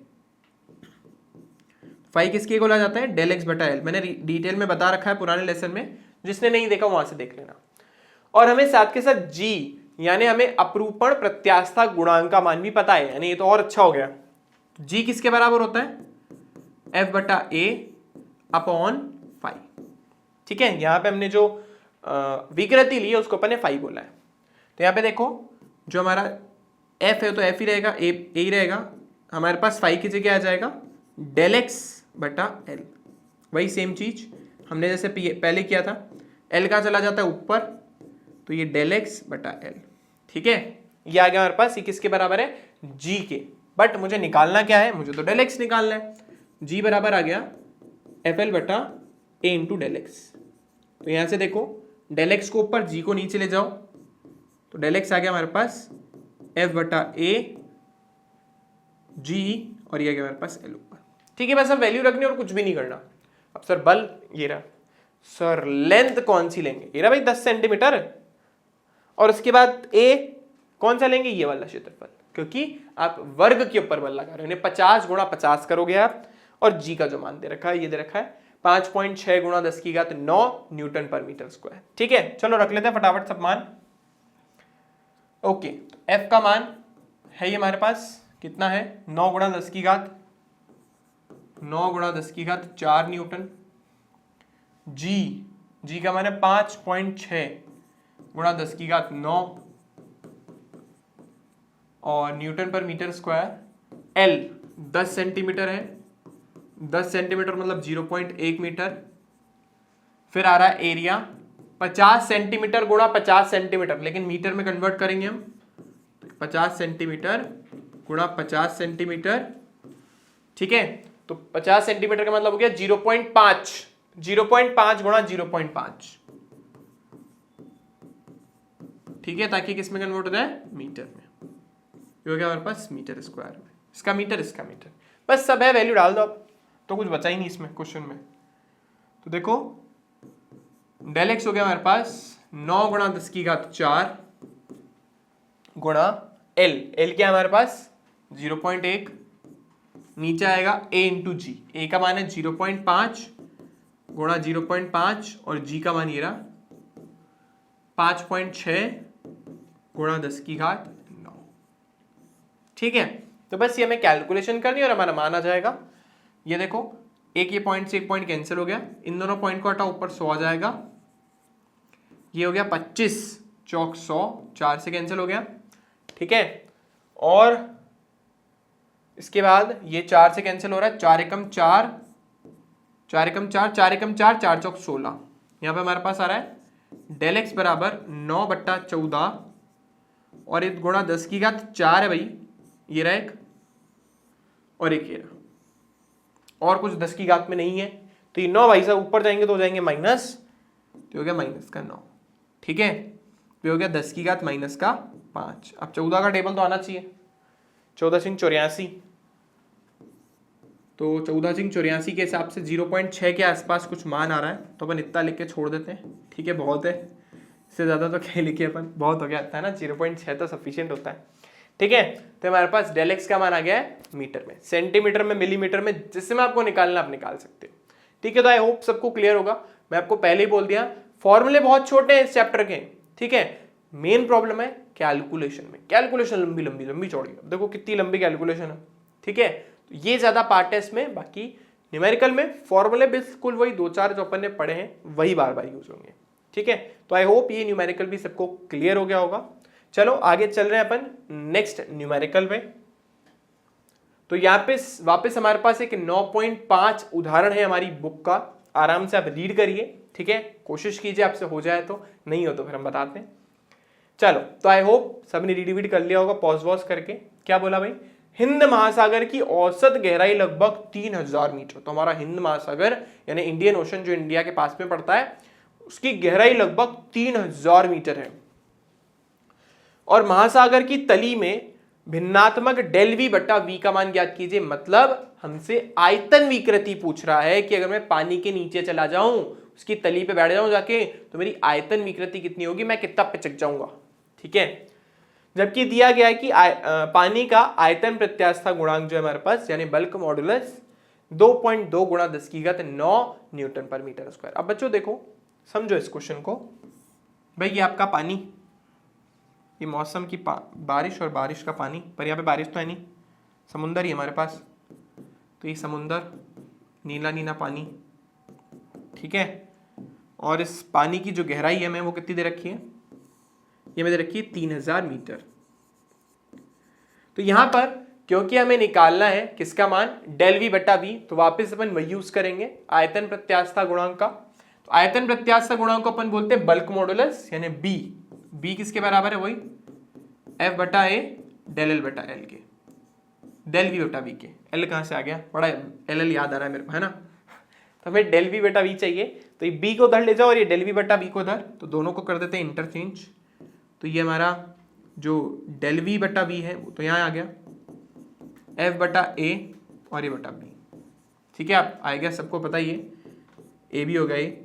फाई किसके इक्वल आ जाता है, डेल एक्स बटा एल। मैंने डिटेल में बता रखा है पुराने लेसन में, जिसने नहीं देखा वहां से देख लेना। और हमें साथ के साथ जी, यानी हमें अपरूपण प्रत्यास्था गुणांक का मान भी पता है, यानी ये तो और अच्छा हो गया। जी किसके बराबर होता है, एफ बटा ए अपॉन फाई। ठीक है, यहां पे हमने जो विकृति ली है उसको अपन ने फाई बोला है। तो यहां पे देखो, जो हमारा एफ है तो एफ ही रहेगा, ए ही रहेगा, हमारे पास फाई की जगह आ जाएगा डेल एक्स बटा एल। वही सेम चीज हमने जैसे पहले किया था, एल का चला जाता है ऊपर, तो ये डेल एक्स बटा एल। ठीक है, ये आ गया हमारे पास, ये किसके बराबर है, जी के। बट मुझे निकालना क्या है, मुझे तो डेल एक्स निकालना है। जी बराबर आ गया एफ एल बटा ए इंटू डेल एक्स। तो यहां से देखो, डेल एक्स को ऊपर, जी को नीचे ले जाओ, तो डेल एक्स आ गया हमारे पास एफ बटा ए जी, और ये आ गया हमारे पास एल ऊपर। ठीक है, बस अब वैल्यू रखनी और कुछ भी नहीं करना। अब सर बल ये रहा, सर लेंथ कौन सी लेंगे, ये रहा भाई 10 सेंटीमीटर, और उसके बाद ए कौन सा लेंगे? ये वाला क्षेत्रफल, क्योंकि आप वर्ग के ऊपर बल लगा रहे हो। 50 गुणा 50 करोगे आप, और जी का जो मान दे रखा है ये दे रखा है 5.6 गुणा 10⁹ न्यूटन पर मीटर स्क्वायर। ठीक है, चलो रख लेते हैं फटाफट सब मान। ओके, तो एफ का मान है ये हमारे पास कितना है? 9 गुणा 10⁻4 न्यूटन। जी का मान है 5.6 गुणा 10⁹ और न्यूटन पर मीटर स्क्वायर। एल 10 सेंटीमीटर है, 10 सेंटीमीटर मतलब 0.1 मीटर। फिर आ रहा है एरिया 50 सेंटीमीटर गुणा 50 सेंटीमीटर, लेकिन मीटर में कन्वर्ट करेंगे हम। 50 सेंटीमीटर गुणा 50 सेंटीमीटर, ठीक है। तो 50 सेंटीमीटर का मतलब हो गया 0.5 गुणा 0.5, ठीक है, ताकि किस में कन्वर्ट हो जाए? मीटर में। ये हो गया हमारे पास मीटर स्क्वायर में। इसका मीटर, इसका मीटर, बस सब है, वैल्यू डाल दो आप, तो कुछ बचा ही नहीं इसमें क्वेश्चन में। तो देखो डेल एक्स हो गया हमारे पास 9 गुणा 10⁴ गुणा एल क्या हमारे पास 0.1, नीचे आएगा a इंटू जी। ए का मान है 0.5 गुणा 0.5 और जी का मान ये रहा 5.6 गुणा 10⁹। ठीक है, तो बस ये हमें कैलकुलेशन करनी है और हमारा मान आ जाएगा। ये देखो एक ये पॉइंट से एक पॉइंट कैंसिल हो गया, इन दोनों पॉइंट को हटाओ, ऊपर 100 आ जाएगा। ये हो गया 25 चौक 100, 4 से कैंसिल हो गया, ठीक है। और इसके बाद ये 4 से कैंसिल हो रहा है, 4 एकम 4, 4 एकम 4, 4 एकम 4, 4 चौक 16। यहाँ पे हमारे पास आ रहा है डेल एक्स बराबर 9/14 और ये गुणा 10⁴ है भाई, ये रहा एक और एक ये रहा, और कुछ 10⁻ में नहीं है। तो ये 9 भाई साहब ऊपर जाएंगे तो हो जाएंगे माइनस, तो हो गया माइनस का 9, ठीक है। तो हो गया 10⁻⁻5। अब 14 का टेबल तो आना चाहिए, 14 × 84, तो 14 × 84 के हिसाब से 0.6 के आसपास कुछ मान आ रहा है, तो अपन इतना लिख के छोड़ देते हैं, ठीक है, बहुत है, इससे ज़्यादा तो क्या लिखे अपन, बहुत हो गया था ना, 0.6 तो सफिशिएंट होता है, ठीक है। तो हमारे पास डेल एक्स का मान आ गया है मीटर में, सेंटीमीटर में, मिलीमीटर में, जिससे आपको निकालना आप निकाल सकते हो, ठीक है। तो आई होप सबको क्लियर होगा। मैं आपको पहले ही बोल दिया फॉर्मूले बहुत छोटे हैं इस चैप्टर के, ठीक है। मेन प्रॉब्लम है कैलकुलेशन में, कैलकुलेशन लंबी लंबी लंबी चौड़ी, देखो कितनी लंबी कैलकुलेशन है, ठीक है। तो ये ज्यादा पार्ट है इसमें, बाकी न्यूमेरिकल में फॉर्मूले बिल्कुल वही 2-4 जो अपन ने पढ़े हैं वही बार बार यूज होंगे, ठीक है। तो आई होप ये न्यूमेरिकल भी सबको क्लियर हो गया होगा। चलो आगे चल रहे हैं अपन नेक्स्ट न्यूमेरिकल में। तो यहाँ पे वापस हमारे पास एक 9.5 उदाहरण है हमारी बुक का, आराम से आप रीड करिए, ठीक है, कोशिश कीजिए आपसे हो जाए तो, नहीं हो तो फिर हम बताते हैं। चलो, तो आई होप सबने रीड कर लिया होगा पॉज वॉज करके। क्या बोला भाई? हिंद महासागर की औसत गहराई लगभग 3000 मीटर। तो हमारा हिंद महासागर यानी इंडियन ओशन जो इंडिया के पास में पड़ता है, उसकी गहराई लगभग 3000 मीटर है। और महासागर की तली में भिन्नात्मक डेल वी बटा वी का मान ज्ञात कीजिए। मतलब हमसे आयतन विकृति पूछ रहा है कि अगर मैं पानी के नीचे चला जाऊं, उसकी तली पे बैठ जाऊं जाके, तो मेरी आयतन विकृति कितनी होगी, मैं कितना पिचक जाऊंगा, ठीक है। जबकि दिया गया है कि पानी का आयतन प्रत्यास्थता गुणांक जो है हमारे पास, यानी बल्क मॉडुलस 2.2 गुणा 10⁹ न्यूटन पर मीटर स्क्वायर। अब बच्चों देखो, समझो इस क्वेश्चन को। भाई ये आपका पानी, ये मौसम की बारिश और बारिश का पानी, पर यहाँ पे बारिश तो है नहीं, समुंदर ही हमारे पास। तो ये समुंदर, नीला नीला पानी, ठीक है। और इस पानी की जो गहराई है हमें वो कितनी दे रखी है, ये में दे रखी है 3000 मीटर। तो यहां पर क्योंकि हमें निकालना है किसका मान, डेल वी बटा वी, तो वापस अपन वही यूज करेंगे आयतन प्रत्यास्थता गुणांक का। तो आयतन प्रत्यास्थता गुणांक को अपन बोलते हैं बल्क मॉडुलस, यानी बी। बी किसके बराबर है, वही एफ बटा ए डेल एल बटा एल के, डेल वी बटा वी के। एल कहां से आ गया, बड़ा एल एल याद आ रहा है मेरे को, है ना। तो हमें डेल वी बटा वी चाहिए, तो ये बी को उधर ले जाओ और ये डेल वी बटा वी को उधर, तो दोनों को कर देते हैं इंटरचेंज। तो ये हमारा जो डेल वी बटा वी है वो तो यहाँ आ गया, एफ बटा ए और ये बटा बी, ठीक है। आप आएगा, सबको पता ही है, ए भी हो गया ये।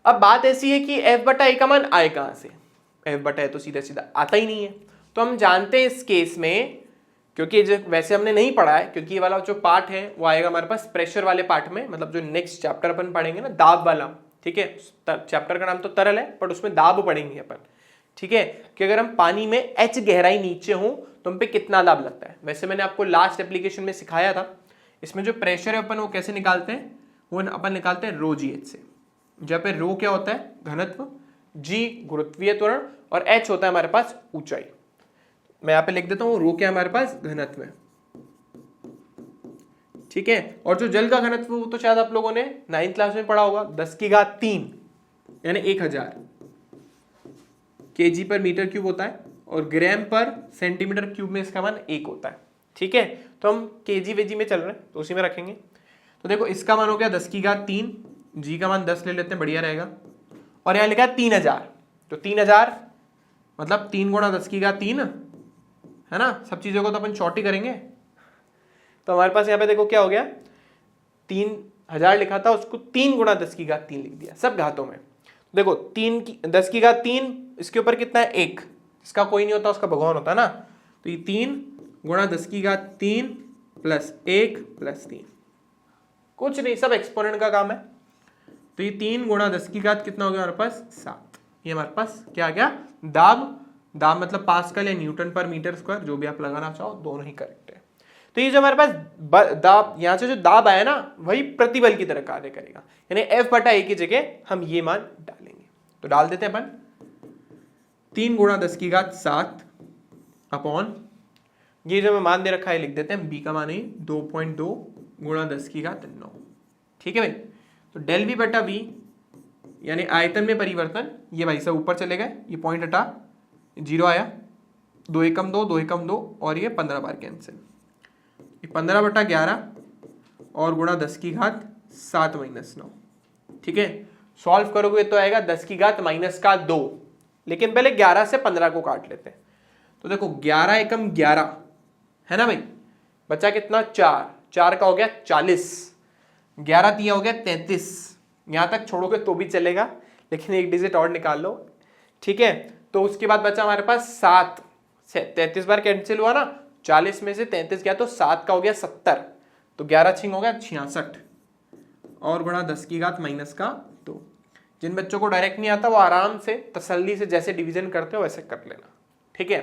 अब बात ऐसी है कि एफ बटा ए का मान आए कहां से, F बटा है तो सीधा सीधा आता ही नहीं है। तो हम जानते हैं इस केस में, क्योंकि जो वैसे हमने नहीं पढ़ा है, क्योंकि ये वाला जो पार्ट है वो आएगा हमारे पास प्रेशर वाले पार्ट में, मतलब जो नेक्स्ट चैप्टर अपन पढ़ेंगे ना, दाब वाला, ठीक है। चैप्टर का नाम तो तरल है बट उसमें दाब पढ़ेंगे अपन, ठीक है, कि अगर हम पानी में h गहराई नीचे हो तो हम पे कितना दाब लगता है। वैसे मैंने आपको लास्ट एप्लीकेशन में सिखाया था, इसमें जो प्रेशर है अपन वो कैसे निकालते हैं, वो अपन निकालते हैं रो जी एच से। जहाँ पे रो क्या होता है, घनत्व, जी गुरुत्वीय त्वरण, और h होता है हमारे पास ऊंचाई। मैं यहाँ पे लिख देता हूँ, रो क्या है हमारे पास, घनत्व है, ठीक है। और जो जल का घनत्व वो तो शायद आप लोगों ने 9th क्लास में पढ़ा होगा, 10⁻³ यानी 1000 kg पर मीटर क्यूब होता है, और ग्राम पर सेंटीमीटर क्यूब में इसका मान 1 होता है, ठीक है। तो हम kg वेजी में चल रहे हैं तो उसी में रखेंगे। तो देखो इसका मान हो गया 10⁻³ जी का मान 10 ले लेते हैं, बढ़िया रहेगा। और यहाँ लिखा है 3000, तो 3000 मतलब 3 गुणा 10⁻³ है ना। सब चीजों को तो अपन शॉर्ट ही करेंगे। तो हमारे पास यहाँ पे देखो क्या हो गया, 3000 लिखा था उसको 3 गुणा 10⁻³ लिख दिया, सब घातों में। देखो 10⁻³ इसके ऊपर कितना है, 1, इसका कोई नहीं होता, उसका भगवान होता है ना। तो ये 3 गुणा 10⁻³ प्लस 1 प्लस 3, कुछ नहीं, सब एक्सपोनेंट का काम है। तो ये 3 गुणा 10⁻³ कितना हो गया हमारे पास, 7। ये हमारे पास क्या आ गया, दाब। दाब मतलब पास्कल या न्यूटन पर मीटर स्क्वायर, जो भी आप लगाना चाहो, दोनों ही करेक्ट है। तो ये जो हमारे पास दाब, यहाँ से जो दाब आया ना, वही प्रतिबल की तरह कार्य करेगा, यानी F बटा A की जगह हम ये मान डालेंगे। तो डाल देते हैं अपन 3 गुणा 10⁻7 अपॉन, ये जो मैं मान दे रखा है लिख देते हैं, B का मान है 2.2 गुणा 10⁻9, ठीक है भाई। तो डेल V बटा V यानी आयतन में परिवर्तन, ये भाई सब ऊपर चले गए, ये पॉइंट हटा, 0 आया, 2 एकम 2, 2 एकम 2, और ये 15 बार कैंसिल, 15/11 और गुणा 10⁻7 - 9, ठीक है। सॉल्व करोगे तो आएगा 10⁻−2, लेकिन पहले 11 से 15 को काट लेते हैं। तो देखो 11 एकम 11 है ना भाई, बचा कितना, 4, 4 का हो गया 40, 11 तिया हो गया 33, यहां तक छोड़ोगे तो भी चलेगा, लेकिन एक डिजिट और निकाल लो, ठीक है। तो उसके बाद बचा हमारे पास 7, 33 बार कैंसिल हुआ ना, 40 में से 33 गया तो 7 का हो गया 70, तो 11 छिंग हो गया 66, और गुणा 10⁻−2। जिन बच्चों को डायरेक्ट नहीं आता वो आराम से तसल्ली से जैसे डिवीजन करते हो वैसे कर लेना, ठीक है।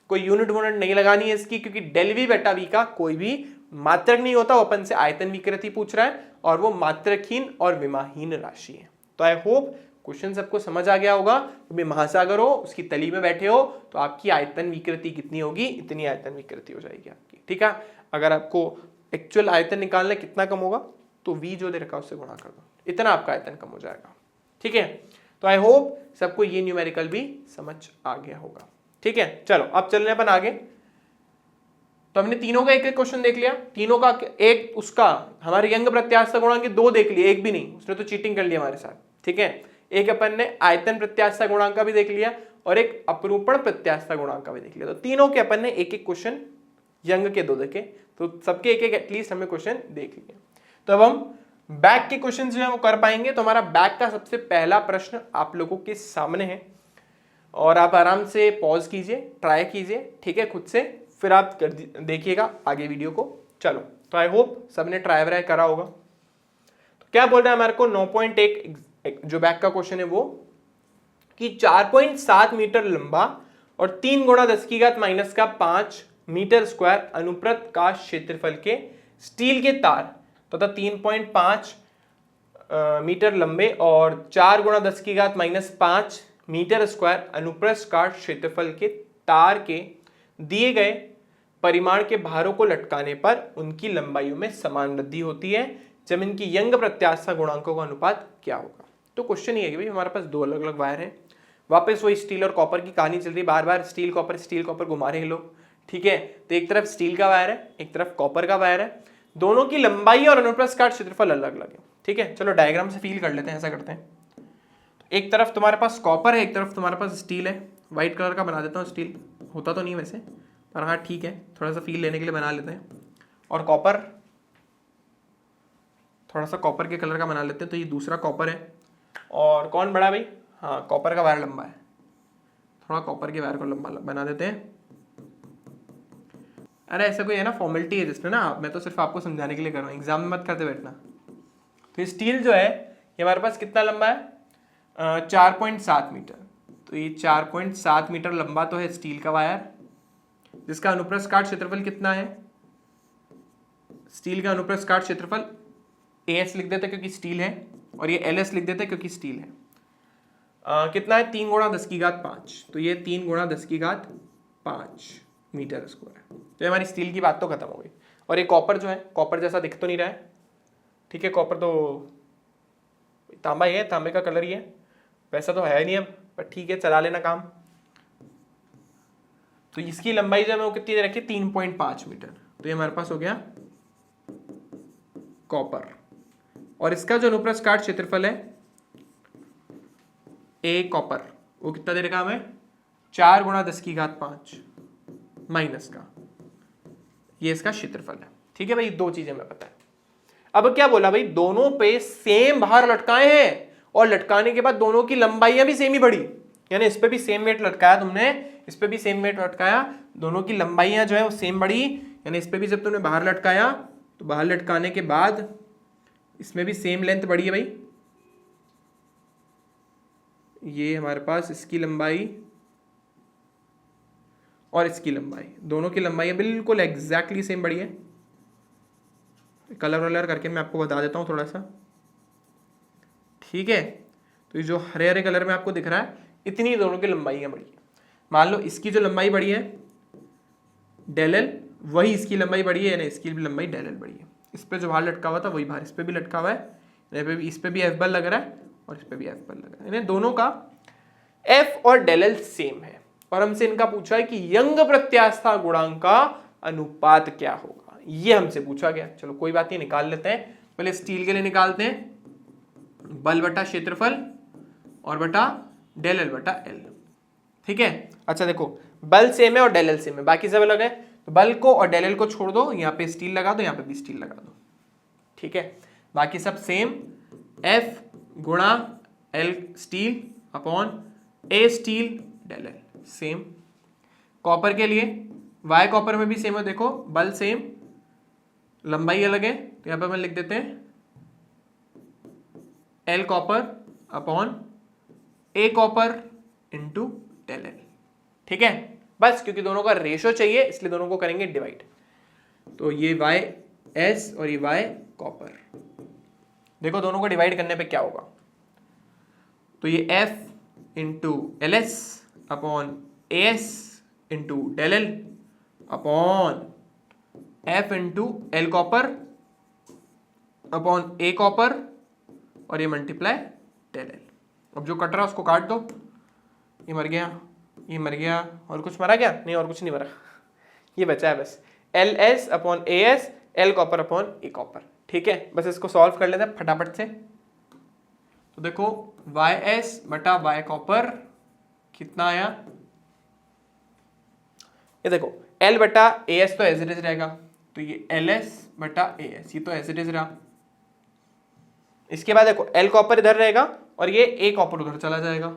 कोई यूनिट वूनिट नहीं लगानी है इसकी, क्योंकि डेल V बटा V का कोई भी मात्रक नहीं होता, वो अपन से आयतन विकृति पूछ रहा है, और वो मात्रकहीन और विमाहीन राशि है। तो आई होप क्वेश्चन सबको समझ आ गया होगा। कभी महासागर हो, उसकी तली में बैठे हो, तो आपकी आयतन विकृति कितनी होगी, इतनी आयतन विकृति हो जाएगी आपकी, ठीक है। अगर आपको एक्चुअल आयतन निकालना कितना कम होगा, तो V जो दे रखा है उससे गुणा कर दो, इतना आपका आयतन कम हो जाएगा, ठीक है। तो आई होप सबको ये न्यूमेरिकल भी समझ आ गया होगा, ठीक है। चलो अब चलने अपन आगे। तो हमने तीनों का एक एक क्वेश्चन देख लिया, तीनों का एक, उसका हमारे यंग प्रत्यास्थ गुणांक 2 देख लिए, एक भी नहीं, उसने तो चीटिंग कर लिया हमारे साथ, ठीक है। एक अपन ने आयतन प्रत्यास्थ गुणांक का भी देख लिया, और एक अपरूपण प्रत्यास्थ गुणांक का भी देख लिया। तो तीनों के अपन ने एक एक क्वेश्चन यंग के 2 देखे, तो सबके एक एक एटलीस्ट हमें क्वेश्चन देख लिया। तो अब हम बैक के क्वेश्चन जो है वो कर पाएंगे। तो हमारा बैक का सबसे पहला प्रश्न आप लोगों के सामने है, और आप आराम से पॉज कीजिए, ट्राई कीजिए, ठीक है, खुद से, फिर आप देखिएगा आगे वीडियो को। चलो, तो आई होप सबने ट्राई व्राई करा होगा। तो क्या बोल रहा है हमारे को 9.1 जो बैक का क्वेश्चन है वो, कि 4.7 मीटर लंबा और 3 गुणा 10⁻5 मीटर स्क्वायर अनुप्रस्थ का क्षेत्रफल के स्टील के तार तथा 3.5 मीटर लंबे और 4 गुणा 10⁻5 मीटर स्क्वायर अनुप्रस्थ का क्षेत्रफल के तार के दिए गए परिमाण के भारों को लटकाने पर उनकी लंबाइयों में समान वृद्धि होती है, जब इनकी यंग प्रत्यास्थ गुणांकों का अनुपात क्या होगा। तो क्वेश्चन ये है कि भाई हमारे पास 2 अलग अलग वायर हैं, वापस वही स्टील और कॉपर की कहानी चल रही है, बार बार स्टील कॉपर घुमा रहे हैं लोग, ठीक है। तो एक तरफ स्टील का वायर है, एक तरफ कॉपर का वायर है, दोनों की लंबाई और अनुप्रस्थ का क्षेत्रफल अलग अलग है, ठीक है। चलो डायग्राम से फील कर लेते हैं, ऐसा करते हैं। एक तरफ तुम्हारे पास कॉपर है, एक तरफ तुम्हारे पास स्टील है, व्हाइट कलर का बना देता हूँ, स्टील होता तो नहीं वैसे, पर हाँ ठीक है, थोड़ा सा फील लेने के लिए बना लेते हैं। और कॉपर, थोड़ा सा कॉपर के कलर का बना लेते हैं, तो ये दूसरा कॉपर है। और कौन बड़ा भाई, हाँ कॉपर का वायर लंबा है, थोड़ा कॉपर के वायर को लंबा बना देते हैं। अरे ऐसा कोई है ना फॉर्मेलिटी है जिसमें ना, मैं तो सिर्फ आपको समझाने के लिए कर रहा हूँ, एग्जाम में मत करते बैठना। तो स्टील जो है ये हमारे पास कितना लंबा है, 4.7 मीटर। तो ये 4.7 मीटर लंबा तो है स्टील का वायर, जिसका अनुप्रस्थ काट क्षेत्रफल कितना है, स्टील का अनुप्रस्थ काट क्षेत्रफल AS लिख देते क्योंकि स्टील है, और ये LS लिख देते क्योंकि स्टील है। कितना है, 3 गुणा 10 की घात 5। तो ये 3 गुणा 10 की घात 5 मीटर स्क्वायर। तो हमारी स्टील की बात तो खत्म हो गई। और ये कॉपर जो है, कॉपर जैसा दिख तो नहीं रहा है, ठीक है, कॉपर तो तांबा ही है, तांबे का कलर ही है, वैसा तो है नहीं अब, पर ठीक है चला लेना काम। तो इसकी लंबाई जो है वो कितनी दे रखी है, 3.5 मीटर। तो ये हमारे पास हो गया कॉपर। और इसका जो अनुप्रस्थ काट क्षेत्रफल है ए कॉपर, वो कितना दे रखा हमें, 4 गुणा 10 की घात 5 माइनस का, ये इसका क्षेत्रफल है। ठीक है भाई, 2 चीजें हमें पता है। अब क्या बोला भाई, दोनों पे सेम भार लटकाए हैं, और लटकाने के बाद दोनों की लंबाइयां भी सेम ही बढ़ी, यानी इस पे भी सेम वेट लटकाया तुमने, इस पे भी सेम वेट लटकाया, दोनों की लंबाइयां जो है वो सेम बढ़ी। यानी इस पे भी जब तुमने बाहर लटकाया तो बाहर लटकाने के बाद इसमें भी सेम लेंथ बढ़ी है भाई। ये हमारे पास इसकी लंबाई और इसकी लंबाई, दोनों की लंबाई बिल्कुल एग्जैक्टली सेम बढ़ी है। कलर वलर करके मैं आपको बता देता हूं थोड़ा सा, ठीक है। तो ये जो हरे हरे कलर में आपको दिख रहा है, इतनी दोनों की लंबाइयां बढ़ी है। मान लो इसकी जो लंबाई बढ़ी है डेल एल, वही इसकी लंबाई बढ़ी है, यानी इसकी भी लंबाई डेल एल बढ़ी है। इस पे जो बाहर लटका हुआ था वही बाहर इस पे भी लटका हुआ है, इस पे भी एफ बल लग रहा है और इस पे भी एफ बल लग रहा है, यानी दोनों का एफ और डेल एल सेम है। और हमसे इनका पूछा है कि यंग प्रत्यास्था गुणांक का अनुपात क्या होगा, ये हमसे पूछा गया। चलो कोई बात नहीं, निकाल लेते हैं। पहले स्टील के लिए निकालते हैं, बल बटा क्षेत्रफल और बटा डेल एल बटा एल, ठीक है। अच्छा देखो, बल सेम है और डेल एल सेम है, बाकी सब अलग है, तो बल को और डेल एल को छोड़ दो, यहाँ पे स्टील लगा दो, यहाँ पे भी स्टील लगा दो, ठीक है। बाकी सब सेम, एफ गुणा L steel upon A steel del L same. Copper के लिए वाई कॉपर में भी सेम है, देखो बल सेम, लंबाई अलग है, तो यहां पर मैं लिख देते हैं L copper upon A copper into del L, ठीक है। बस क्योंकि दोनों का रेशो चाहिए इसलिए दोनों को करेंगे डिवाइड। तो ये वाई एस और ये वाई कॉपर, देखो दोनों को डिवाइड करने पे क्या होगा, तो ये F into L S upon A S into del L upon F into L copper upon A copper और ये मल्टीप्लाई डेल एल। अब जो कट रहा है उसको काट दो, ये मर गया, ये मर गया, और कुछ मरा क्या, नहीं और कुछ नहीं मरा, ये बचा है बस L S upon A S, L copper upon A copper, ठीक है। बस इसको सॉल्व कर लेते हैं फटाफट से। तो देखो वाई एस बटा वाई कॉपर कितना आया, ये देखो एल बटा ए एस तो एज इट इज रहेगा, तो ये एल एस बटा ए एस, ये तो एज इट इज रहा। इसके बाद देखो एल कॉपर इधर रहेगा और ये ए कॉपर उधर चला जाएगा,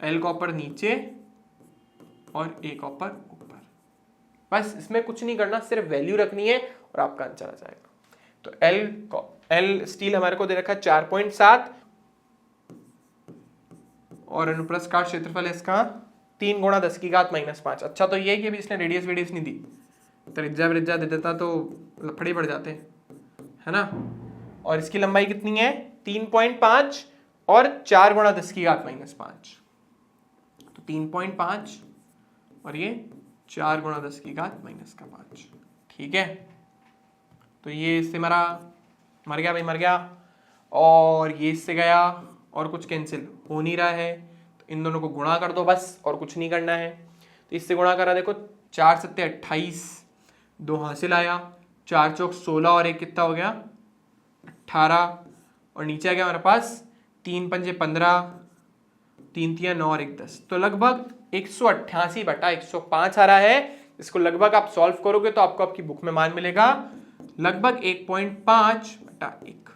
एल कॉपर नीचे और ए कॉपर ऊपर। बस इसमें कुछ नहीं करना, सिर्फ वैल्यू रखनी है और आपका आंसर आ जाएगा। तो एल स्टील हमारे को दे रखा है 4.7 और अनुप्रस्थ काट क्षेत्रफल है इसका 3 गुणा 10 की घात -5। अच्छा तो ये है कि अभी इसने रेडियस वेडियस नहीं दी, त्रिज्या दे देता तो लफड़े पड़ जाते है ना। और इसकी लंबाई कितनी है 3.5 और 4 गुणा 10 की घात -5, तो 3.5 और ये 4 गुणा 10 की घात -5, ठीक है। तो ये इससे मर गया भाई, मर गया, और ये इससे गया और कुछ कैंसिल हो नहीं रहा है, तो इन दोनों को गुणा कर दो बस, और कुछ नहीं करना है। तो इससे गुणा करा, देखो 4 7 28, 2 हासिल आया, 4 चौक 16 और 1 कितना हो गया 18, और नीचे आ गया हमारे पास 3 पंजे 15, 3 तिया 9 और 1 10, तो लगभग 188 बटा 105 आ रहा है। इसको लगभग आप सॉल्व करोगे तो आपको आपकी बुक में मान मिलेगा लगभग 1.5 बटा 1,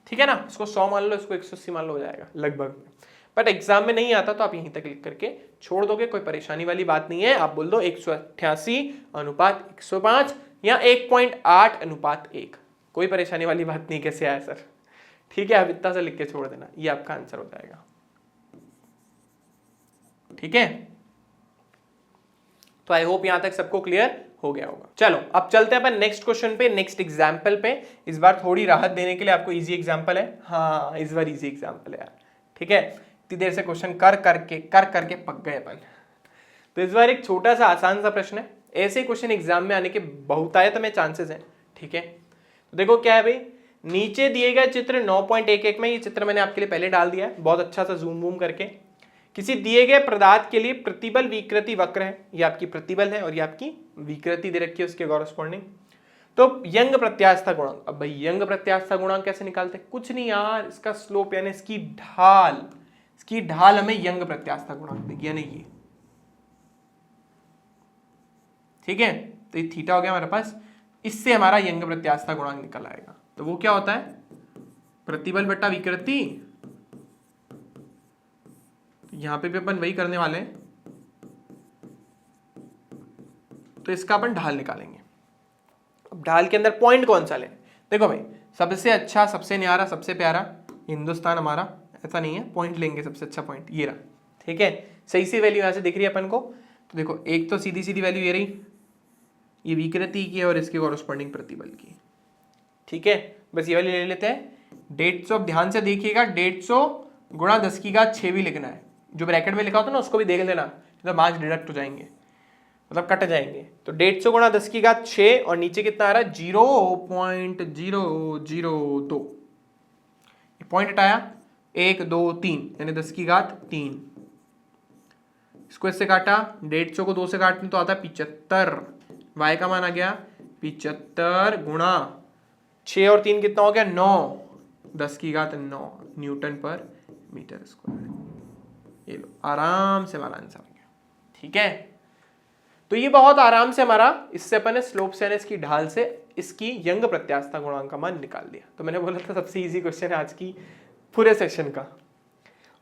ठीक है ना। इसको 100 मान लो, इसको 180 मान लो, हो जाएगा लगभग। बट एग्जाम में नहीं आता तो आप यहीं तक क्लिक करके छोड़ दोगे, कोई परेशानी वाली बात नहीं है। आप बोल दो 188:105 या 1.8:1, कोई परेशानी वाली बात नहीं। कैसे आया सर? ठीक है, आप इतना सा लिख के छोड़ देना, ये आपका आंसर हो जाएगा। ठीक है, तो आई होप यहां तक सबको क्लियर हो गया होगा। चलो अब चलते हैं अपन नेक्स्ट क्वेश्चन पे, नेक्स्ट एग्जाम्पल पे। इस बार थोड़ी राहत देने के लिए आपको इजी एग्जाम्पल है। हाँ, इस बार इजी एग्जाम्पल है यार। ठीक है, इतनी देर से क्वेश्चन कर करके पक गए अपन। तो इस बार एक छोटा सा आसान सा प्रश्न है। ऐसे क्वेश्चन एग्जाम में आने के बहुतायत में चांसेस हैं। ठीक है, तो देखो क्या है भाई, नीचे दिए गए चित्र 9.11 में, ये चित्र मैंने आपके लिए पहले डाल दिया है बहुत अच्छा सा जूम वूम करके। किसी दिए गए पदार्थ के लिए प्रतिबल विकृति वक्र है, ये आपकी प्रतिबल है और ये आपकी विकृति दे रखी है उसके कॉरस्पॉन्डिंग। तो यंग प्रत्यास्थता गुणांक, अब भाई यंग प्रत्यास्थता गुणांक कैसे निकालते हैं? कुछ नहीं यार, इसका स्लोप यानी इसकी ढाल हमें यंग प्रत्यास्थता गुणांक देगी, यानी ये। ठीक है, तो ये थीटा हो गया हमारे पास, इससे हमारा यंग प्रत्यास्थता गुणांक निकल आएगा। तो वो क्या होता है? प्रतिबल बटा विकृति। यहां पे भी अपन वही करने वाले हैं, तो इसका अपन ढाल निकालेंगे। अब ढाल के अंदर पॉइंट कौन सा लें? देखो भाई, सबसे अच्छा, सबसे न्यारा, सबसे प्यारा हिंदुस्तान हमारा, ऐसा नहीं है, पॉइंट लेंगे सबसे अच्छा पॉइंट ये रहा। ठीक है, सही सी वैल्यू यहां से दिख रही है अपन को। तो देखो, एक तो सीधी सीधी वैल्यू ये रही, ये विकृति की और इसके कॉरस्पॉन्डिंग प्रतिबल की। ठीक है, बस ये वाली ले लेते हैं। 150, अब ध्यान से देखिएगा, 150 गुणा 10⁶ भी लिखना है। जो ब्रैकेट में लिखा होता है ना उसको भी देख लेना, तो मार्क्स डिडक्ट हो जाएंगे, मतलब कट जाएंगे। तो 150 गुणा 10⁶ और नीचे कितना आ रहा है? 0.002। पॉइंट हटाया, 1 2 3 यानी 10⁻3। इसको इससे काटा, 150 को 2 से काटने तो आता है 75। y का मान आ गया 75 गुणा 6 और 3 कितना हो गया? 9, 10⁹ न्यूटन पर मीटर स्क्वायर। ये लो, आराम से हमारा आंसर हो गया। ठीक है, तो ये बहुत आराम से हमारा, इससे अपन ने स्लोप से, इसकी ढाल से इसकी यंग प्रत्यास्थता गुणांक का मान निकाल दिया। तो मैंने बोला था सबसे इजी क्वेश्चन है आज की पूरे सेक्शन का।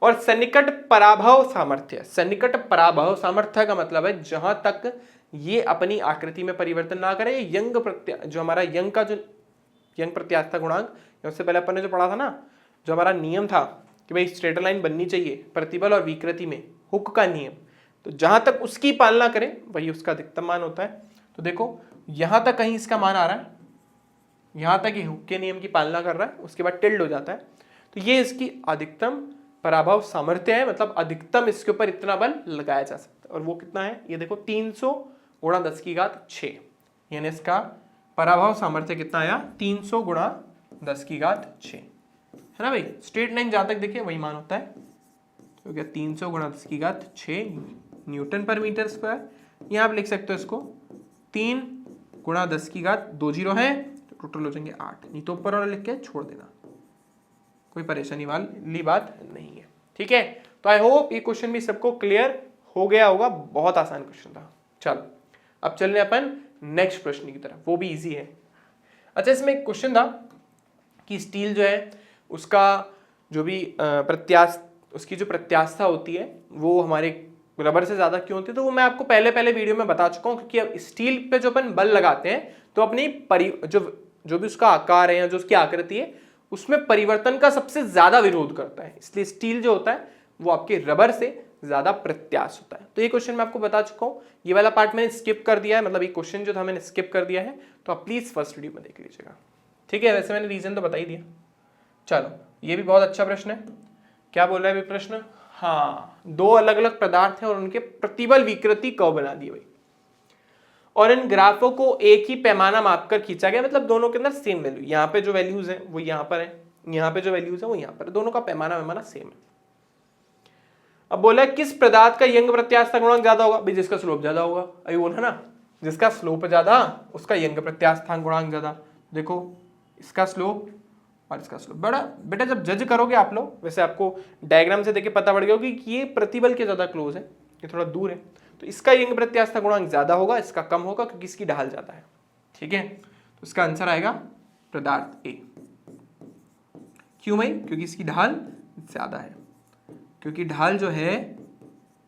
और सन्निकट पराभव सामर्थ्य, सन्निकट पराभव सामर्थ्य का मतलब है जहां तक ये अपनी आकृति में परिवर्तन ना करे, यंग जो हमारा यंग का जो यंग प्रत्यास्थता गुणांक, उससे पहले अपन ने जो पढ़ा था ना, जो हमारा नियम था कि भाई स्ट्रेट लाइन बननी चाहिए प्रतिबल और विकृति में, हुक का नियम, तो जहां तक उसकी पालना करें वही उसका अधिकतम मान होता है। तो देखो यहां तक कहीं इसका मान आ रहा है, यहां तक ये हुक के नियम की पालना कर रहा है, उसके बाद टिल्ड हो जाता है, तो ये इसकी अधिकतम पराभव सामर्थ्य है, मतलब अधिकतम इसके ऊपर इतना बल लगाया जा सकता है। और वो कितना है? ये देखो 300 गुणा 10⁶, यानी इसका पराभव सामर्थ्य कितना आया? 300 गुणा 10⁶, है ना भाई। स्ट्रेट लाइन जहां तक देखिए वही मान होता है, तो क्या 300 गुणा 10⁶ न्यूटन पर मीटर स्क्वायर। यहाँ आप लिख सकते हो इसको 3 गुणा 10⁻2 0 है, तो टोटल हो जाएंगे 8। नहीं तो ऊपर वाला लिख के छोड़ देना, कोई परेशानी वाली बात नहीं है। ठीक है, तो आई होप ये क्वेश्चन भी सबको क्लियर हो गया होगा, बहुत आसान क्वेश्चन था। चलो अब चल रहे अपन नेक्स्ट प्रश्न की तरफ, वो भी इजी है। अच्छा, इसमें एक क्वेश्चन था कि स्टील जो है उसका जो भी उसकी जो प्रत्यास्थता होती है वो हमारे रबर से ज्यादा क्यों होती है, तो वो मैं आपको पहले वीडियो में बता चुका हूँ। क्योंकि अब स्टील पे जो अपन बल लगाते हैं तो अपनी जो भी उसका आकार है या जो उसकी आकृति है उसमें परिवर्तन का सबसे ज्यादा विरोध करता है, इसलिए स्टील जो होता है वो आपके रबर से ज्यादा प्रत्यास्थ होता है। तो ये क्वेश्चन मैं आपको बता चुका हूँ, ये वाला पार्ट मैंने स्किप कर दिया है, मतलब ये क्वेश्चन जो था मैंने स्किप कर दिया है, तो आप प्लीज फर्स्ट वीडियो में देख लीजिएगा। ठीक है, वैसे मैंने रीजन तो बता ही दिया। चलो, ये भी बहुत अच्छा प्रश्न है। क्या बोल रहा है प्रश्न? हाँ, 2 अलग अलग पदार्थ हैं और उनके प्रतिबल विकृति कर्व बना दिए भाई, और इन ग्राफों को एक ही पैमाना मापकर खींचा गया, मतलब दोनों के अंदर सेम वैल्यू, यहाँ पे जो वैल्यूज है वो यहाँ पर है, यहाँ पे जो वैल्यूज है वो यहाँ पर है, दोनों का पैमाना सेम है। अब बोला किस पदार्थ का यंग प्रत्यास्थता गुणांक ज्यादा होगा? भाई जिसका स्लोप ज्यादा होगा, अभी बोला ना, जिसका स्लोप ज्यादा उसका यंग प्रत्यास्थता गुणांक ज्यादा। देखो इसका स्लोप और इसका स्लोप, बड़ा बेटा जब जज करोगे आप लोग, वैसे आपको डायग्राम से देखे पता पड़ गया कि ये प्रतिबल के ज्यादा क्लोज है, ये थोड़ा दूर है, तो इसका यंग प्रत्यास्थता गुणांक ज्यादा होगा, इसका कम होगा क्योंकि इसकी ढाल ज्यादा है। ठीक है, तो इसका आंसर आएगा पदार्थ ए। क्यों भाई? क्योंकि इसकी ढाल ज्यादा है। क्योंकि ढाल जो है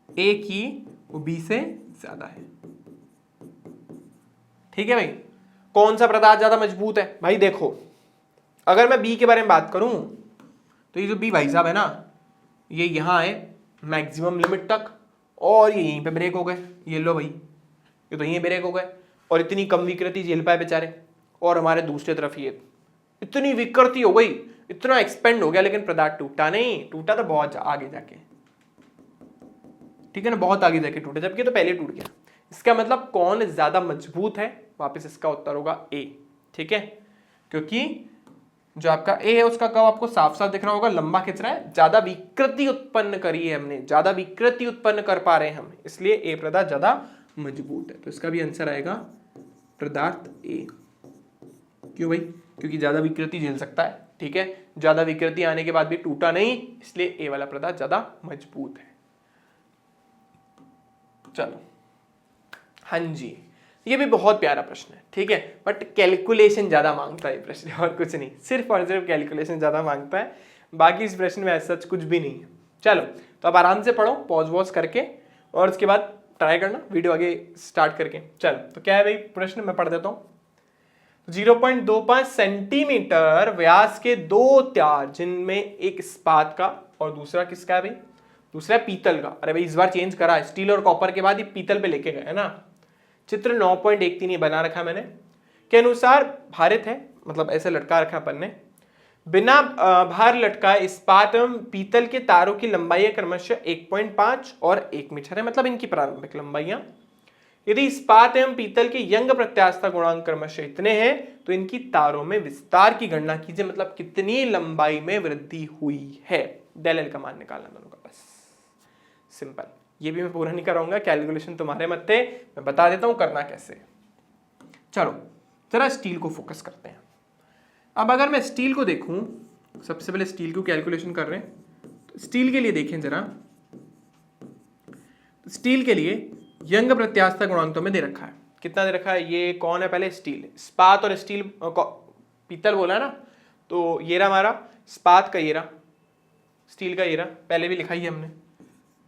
ए की वो बी से ज्यादा है। ठीक है भाई, कौन सा पदार्थ ज्यादा मजबूत है? भाई देखो, अगर मैं बी के बारे में बात करूं तो ये जो बी भाई साहब है ना, ये यहां है मैक्सिमम लिमिट तक, और ये यहीं पे ब्रेक हो गए। ये लो भाई, ये तो यहीं ब्रेक हो गए, और इतनी कम विकृति झेल पाए बेचारे। और हमारे दूसरी तरफ ये इतनी विकृति हो गई, इतना एक्सपेंड हो गया, लेकिन पदार्थ टूटा नहीं। टूटा तो बहुत आगे जाके, ठीक है ना, बहुत आगे जाके टूटा, जबकि तो पहले टूट गया। इसका मतलब कौन ज्यादा मजबूत है? वापस इसका उत्तर होगा ए। ठीक है, क्योंकि जो आपका ए है उसका कर्व आपको साफ साफ दिख रहा होगा, लंबा खिंच रहा है, ज्यादा विकृति उत्पन्न करी है हमने, ज्यादा विकृति उत्पन्न कर पा रहे हैं हम, इसलिए ए पदार्थ ज्यादा मजबूत है। तो इसका भी आंसर आएगा पदार्थ ए। क्यों भाई? क्योंकि ज्यादा विकृति झेल सकता है। ठीक है, ज्यादा विकृति आने के बाद भी टूटा नहीं, इसलिए ए वाला पदार्थ ज्यादा मजबूत है। चलो, हाँ जी, ये भी बहुत प्यारा प्रश्न है। ठीक है, बट कैलकुलेशन ज्यादा मांगता है ये प्रश्न, और कुछ नहीं, सिर्फ और सिर्फ कैलकुलेशन ज्यादा मांगता है, बाकी इस प्रश्न में ऐसा कुछ भी नहीं है। चलो, तो अब आराम से पढ़ो पॉज वॉज करके, और उसके बाद ट्राई करना वीडियो आगे स्टार्ट करके। चलो, तो क्या है भाई प्रश्न, मैं पढ़ देता हूँ। 0.25 सेंटीमीटर व्यास के दो तार, जिनमें एक इस्पात का और दूसरा किसका है भाई? दूसरा पीतल का। अरे भाई इस बार चेंज करा, स्टील और कॉपर के बाद ये पीतल पे लेके गए है ना। चित्र 9.13 ये बना रखा मैंने, के अनुसार भारित है, मतलब ऐसे लटका रखा अपन ने। बिना भार लटकाए इस्पात एवं पीतल के तारों की लंबाई क्रमशः 1.5 और 1 मीटर है, मतलब इनकी प्रारंभिक लंबाइयां। यदि इस्पात एवं पीतल के यंग प्रत्यास्थता गुणांक क्रमशः इतने हैं, तो इनकी तारों में विस्तार की गणना कीजिए, मतलब कितनी लंबाई में वृद्धि हुई है। डेल एल का मान निकालना दोनों का, बस सिंपल। ये भी मैं पूरा नहीं कराऊंगा, कैलकुलेशन तुम्हारे मत थे, मैं बता देता हूं करना कैसे। चलो जरा स्टील को फोकस करते हैं। अब अगर मैं स्टील को देखूं, सबसे पहले स्टील को कैलकुलेशन कर रहे हैं, तो स्टील के लिए देखें जरा। स्टील के लिए यंग प्रत्यास्थता गुणांक तो में दे रखा है, कितना दे रखा है? ये कौन है? पहले स्टील, इस्पात और स्टील, पीतल बोला है ना, तो ये रहा हमारा इस्पात का, ये रहा स्टील का, ये रहा, पहले भी लिखा ही है हमने,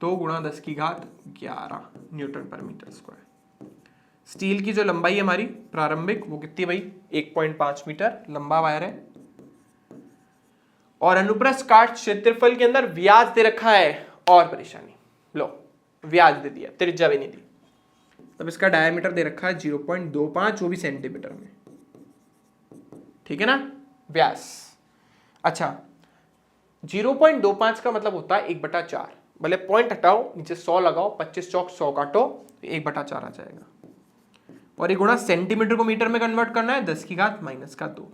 2 × 10⁻11 न्यूटन पर मीटर स्क्वायर। स्टील की जो लंबाई है हमारी प्रारंभिक, वो कितनी भाई? 1.5 मीटर लंबा वायर है, और अनुप्रस्थ काट क्षेत्रफल के अंदर व्यास दे रखा है, और परेशानी लो, व्यास दे दिया, त्रिज्या भी नहीं दी। तब इसका डायमीटर दे रखा है 0.25, वो भी सेंटीमीटर में। ठीक है ना, व्यास। अच्छा, 0.25 का मतलब होता है 1/4, भले पॉइंट हटाओ, नीचे 100 लगाओ, 25 चौक 100 काटो, तो 1/4 आ जाएगा। और ये गुणा सेंटीमीटर को मीटर में कन्वर्ट करना है, 10⁻⁻2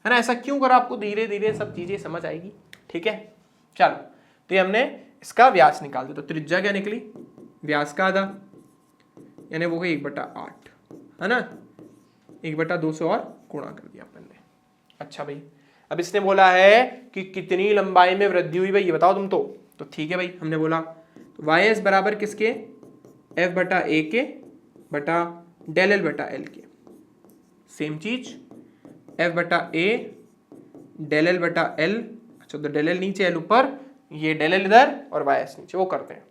है ना। ऐसा क्यों करा? आपको धीरे धीरे सब चीजें समझ आएगी। ठीक है, चलो, तो ये हमने इसका व्यास निकाल दिया, तो त्रिज्या क्या निकली? व्यास का आधा, यानी वो 1/8 है ना, 1/2 से और गुणा कर दिया अपन ने। अच्छा भाई, अब इसने बोला है कि कितनी लंबाई में वृद्धि हुई भाई, ये बताओ तुम तो ठीक है भाई, हमने बोला तो YS बराबर किसके? F/A के बटा डेल L बटा L के। सेम चीज, F/A डेल L बटा L। अच्छा, तो डेल L नीचे, L ऊपर, ये डेल L इधर और YS नीचे, वो करते हैं।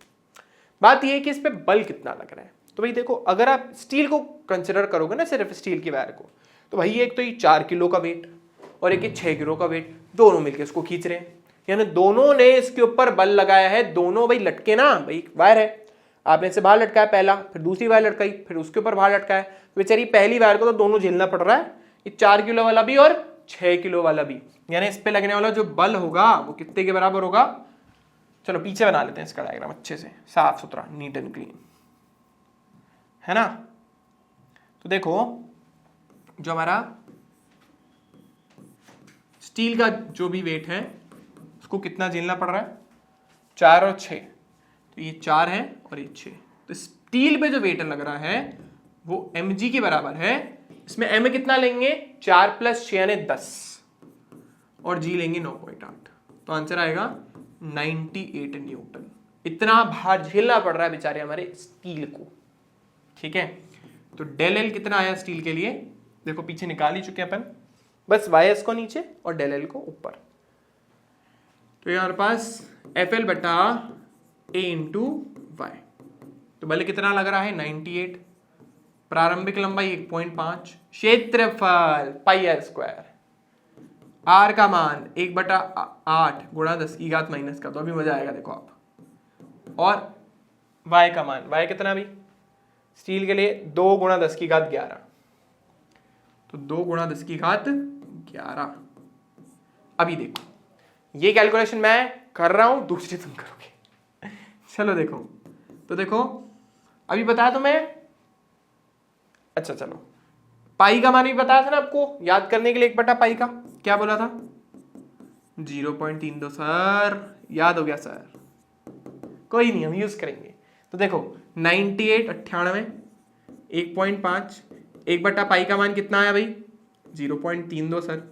बात ये है कि इस पे बल कितना लग रहा है। तो भाई देखो, अगर आप स्टील को कंसिडर करोगे ना, सिर्फ स्टील की वायर को, तो भाई एक तो ये 4 किलो का वेट और एक 6 किलो का वेट, दोनों मिलकर इसको खींच रहे हैं, यानी दोनों ने इसके ऊपर बल लगाया है। दोनों भाई लटके ना, भाई वायर है, आपने इसे बाहर लटकाया पहला, फिर दूसरी वायर लटकाई, फिर उसके ऊपर बाहर लटकाया, बेचारी पहली वायर को तो दोनों झेलना पड़ रहा है, ये 4 किलो वाला भी और 6 किलो वाला भी, यानी इस पे लगने वाला जो बल होगा वो कितने के बराबर होगा? चलो पीछे बना लेते हैं इसका डायग्राम अच्छे से, साफ सुथरा, नीट एंड क्लीन, है ना। तो देखो, जो हमारा स्टील का जो भी वेट है उसको कितना झेलना पड़ रहा है? 4 और 6, तो ये 4 है और ये 6, तो स्टील पे जो वेट लग रहा है वो mg के बराबर है। इसमें m कितना लेंगे? 4 + 6 यानी 10, और g लेंगे 9.8, तो आंसर आएगा 98 न्यूटन। इतना भार झेलना पड़ रहा है बेचारे हमारे स्टील को। ठीक है, तो डेल एल कितना आया स्टील के लिए? देखो पीछे निकाल ही चुके हैं अपन, बस YS को नीचे और डेल एल को ऊपर। तो हमारे पास FL बटा a इंटू वाई। तो बल कितना लग रहा है 98, प्रारंभिक लंबाई 1.5, क्षेत्रफल पाई आर स्क्वायर, आर का मान 1/8 गुणा 10 की घात माइनस का, तो अभी मजा आएगा देखो आप। और वाई का मान, वाई कितना भी स्टील के लिए 2 गुणा 10 की घात 11, तो 2 गुणा 10 की घात 11। अभी देखो ये कैलकुलेशन मैं कर रहा हूं, दूसरी तुम करोगे। चलो देखो, तो देखो अभी बताया तो मैं, अच्छा चलो पाई का मान भी बताया था ना आपको याद करने के लिए, 1/पाई का क्या बोला था 0.32 सर, याद हो गया सर, कोई नहीं हम यूज करेंगे। तो देखो 98 98 1.5, 1/पाई का मान कितना आया भाई 0.32 सर,